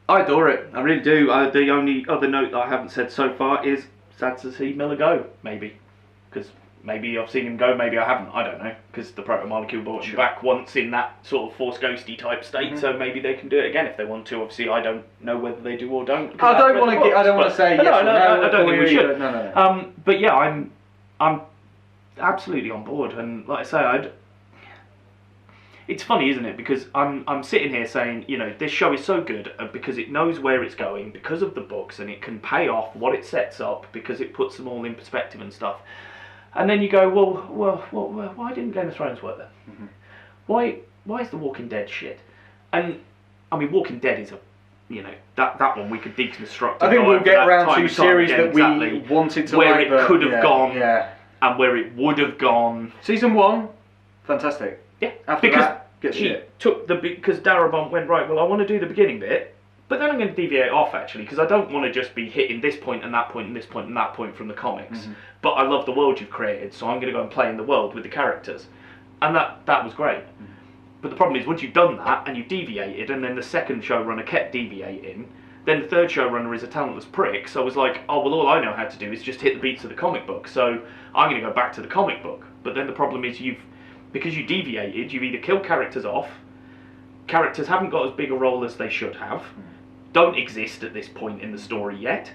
I adore it. I really do. The only other note that I haven't said so far is sad to see Miller go, maybe. Because maybe I've seen him go, maybe I haven't. I don't know. Because the proto-molecule brought him back once in that sort of Force Ghosty type state, so maybe they can do it again if they want to. Obviously, I don't know whether they do or don't. I don't want to say yes or no. I don't think we should. No. But yeah, I'm absolutely on board. And like I say, it's funny, isn't it? Because I'm sitting here saying, you know, this show is so good because it knows where it's going because of the books, and it can pay off what it sets up because it puts them all in perspective and stuff. And then you go, well, why didn't Game of Thrones work then? Mm-hmm. Why is The Walking Dead shit? And I mean, Walking Dead is that one we could deconstruct. I think we'll get around to series that we wanted to where like, it could have gone, and where it would have gone. Season 1, fantastic. Yeah, after because that, get shit. Because Darabont went, right, well, I want to do the beginning bit, but then I'm going to deviate off, actually, because I don't want to just be hitting this point and that point and this point and that point from the comics. Mm-hmm. But I love the world you've created, so I'm going to go and play in the world with the characters. And that was great. Mm-hmm. But the problem is, once you've done that, and you deviated, and then the second showrunner kept deviating, then the third showrunner is a talentless prick, so I was like, oh, well, all I know how to do is just hit the beats of the comic book, so I'm going to go back to the comic book. But then the problem is, because you deviated, you've either killed characters off, characters haven't got as big a role as they should have, don't exist at this point in the story yet,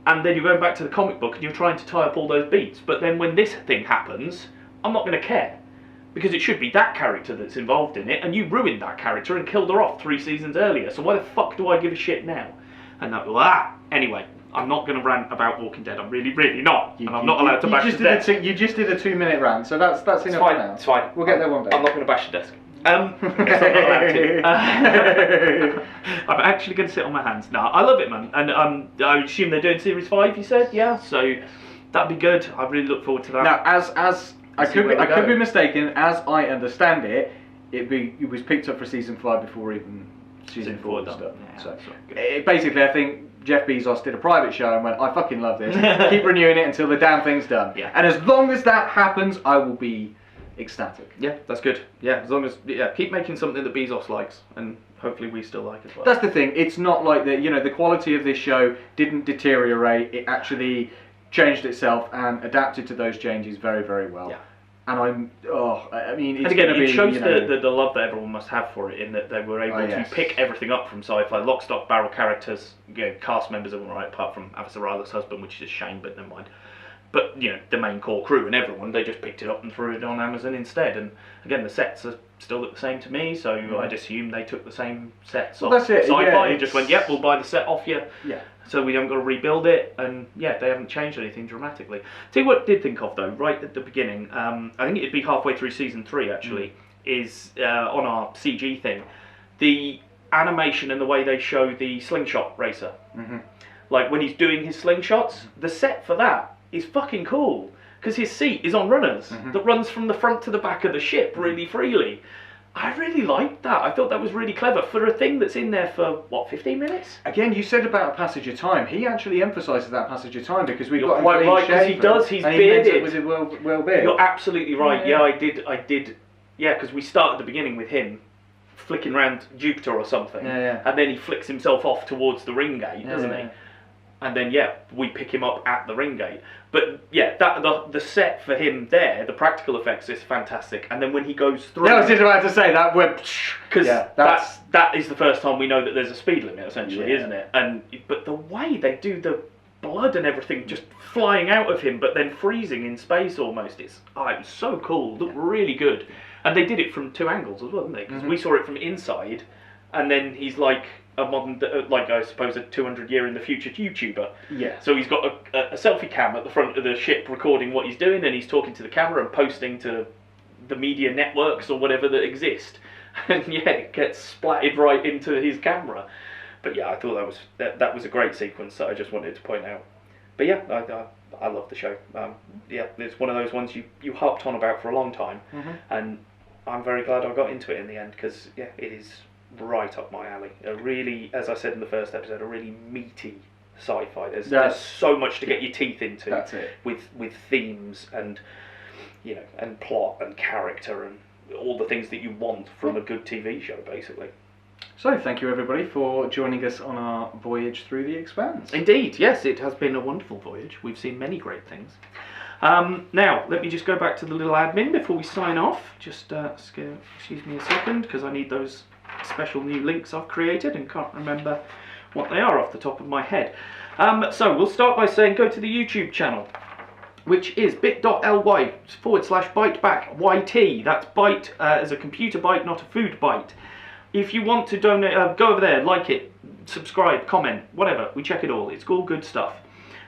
and then you're going back to the comic book and you're trying to tie up all those beats. But then when this thing happens, I'm not going to care, because it should be that character that's involved in it, and you ruined that character and killed her off 3 seasons earlier, so why the fuck do I give a shit now? And anyway, I'm not going to rant about Walking Dead. I'm really, really not. And I'm not allowed to bash the desk. You just did a 2-minute rant, so that's enough for now. It's fine. We'll get there one day. I'm not going to bash the desk. I'm not allowed to. I'm actually going to sit on my hands. No, I love it, man. And I assume they're doing Series 5, you said? Yeah, so that'd be good. I really look forward to that. Now, as I could be mistaken, as I understand it, it was picked up for Season 5 before even Season 4 and stuff. Yeah, so basically, I think Jeff Bezos did a private show and went, I fucking love this. Keep renewing it until the damn thing's done. Yeah. And as long as that happens, I will be ecstatic. Yeah, that's good. Yeah, as long as keep making something that Bezos likes, and hopefully we still like as well. That's the thing. It's not like the quality of this show didn't deteriorate. It actually changed itself and adapted to those changes very, very well. Yeah. and I mean, it's and again, going to it be, shows you know, the love that everyone must have for it, in that they were able to pick everything up from sci-fi, lock, stock, barrel characters, you know, cast members of them, right, apart from Avasarala's husband, which is a shame, but never mind. But, you know, the main core crew and everyone, they just picked it up and threw it on Amazon instead. And again, the sets are still look the same to me, so I'd assume they took the same sets off that's it, Sci-Fi and just went, yep, we'll buy the set off you. Yeah. So we haven't got to rebuild it, and yeah, they haven't changed anything dramatically. Tell you what I did think of though, right at the beginning, I think it'd be halfway through season 3 actually, is on our CG thing, the animation and the way they show the slingshot racer. Like when he's doing his slingshots, the set for that is fucking cool, because his seat is on runners that runs from the front to the back of the ship really freely. I really liked that. I thought that was really clever for a thing that's in there for, what, 15 minutes? Again, you said about passage of time. He actually emphasises that passage of time, because we've got him quite clean right, because he shaven, does, he's and bearded. He was well bearded. You're absolutely right. Yeah, I did. Yeah, because we start at the beginning with him flicking around Jupiter or something, and then he flicks himself off towards the ring gate, doesn't he? And then we pick him up at the ring gate. But yeah, the set for him there, the practical effects is fantastic. And then when he goes through, I was just about to say that web, because that is the first time we know that there's a speed limit, essentially, isn't it? But the way they do the blood and everything just flying out of him, but then freezing in space almost, it was so cool. Looked really good. And they did it from 2 angles as well, didn't they? Because we saw it from inside, and then he's like a modern, like I suppose a 200-year in the future YouTuber. Yeah. So he's got a selfie cam at the front of the ship recording what he's doing, and he's talking to the camera and posting to the media networks or whatever that exist. And it gets splatted right into his camera. But yeah, I thought that was a great sequence that I just wanted to point out. But yeah, I love the show. It's one of those ones you harped on about for a long time, and I'm very glad I got into it in the end, because it is right up my alley. A really, as I said in the first episode, a really meaty sci-fi. There's so much to get your teeth into. That's it. With themes and and plot and character and all the things that you want from a good TV show, basically. So thank you everybody for joining us on our voyage through the Expanse. Indeed, yes, it has been a wonderful voyage. We've seen many great things. Now, let me just go back to the little admin before we sign off. Just excuse me a second, because I need those special new links I've created and can't remember what they are off the top of my head. So we'll start by saying go to the YouTube channel, which is bit.ly/Byte Back YT. That's Byte as a computer byte, not a food byte. If you want to donate, go over there, like it, subscribe, comment, whatever. We check it all. It's all good stuff.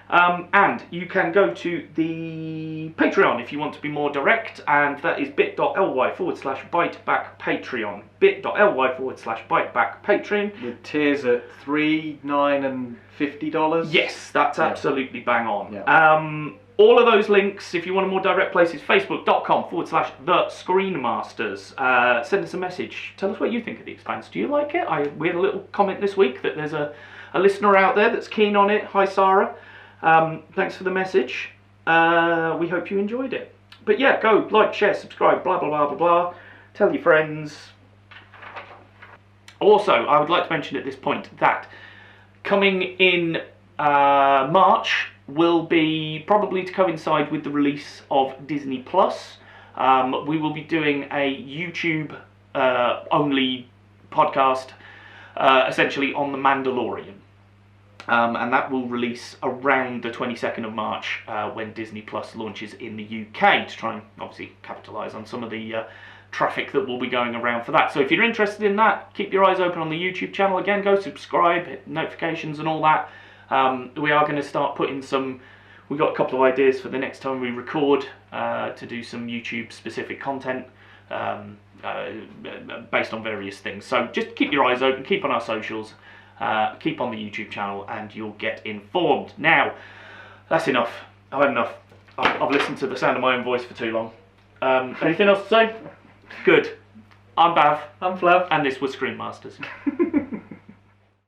And you can go to the Patreon if you want to be more direct, and that is bit.ly/Byte Back Patreon. bit.ly/Byte Back Patreon. With tiers at $3, $9, and $50. Yes, that's absolutely bang on. Yeah. All of those links, if you want a more direct place, is facebook.com/thescreenmasters. Send us a message. Tell us what you think of The Expanse. Do you like it? We had a little comment this week that there's a listener out there that's keen on it. Hi, Sarah. Thanks for the message. We hope you enjoyed it. But yeah, go like, share, subscribe, blah, blah, blah, blah, blah. Tell your friends. Also, I would like to mention at this point that coming in March will be probably to coincide with the release of Disney Plus. We will be doing a YouTube only podcast essentially on The Mandalorian. And that will release around the 22nd of March when Disney Plus launches in the UK, to try and obviously capitalise on some of the traffic that will be going around for that. So if you're interested in that, keep your eyes open on the YouTube channel. Again, go subscribe, hit notifications and all that. We are going to start putting we've got a couple of ideas for the next time we record to do some YouTube specific content based on various things. So just keep your eyes open, keep on our socials, keep on the YouTube channel, and you'll get informed. Now, that's enough. I've had enough. I've listened to the sound of my own voice for too long. Anything else to say? Good. I'm Bav. I'm Flav. And this was Screen Masters.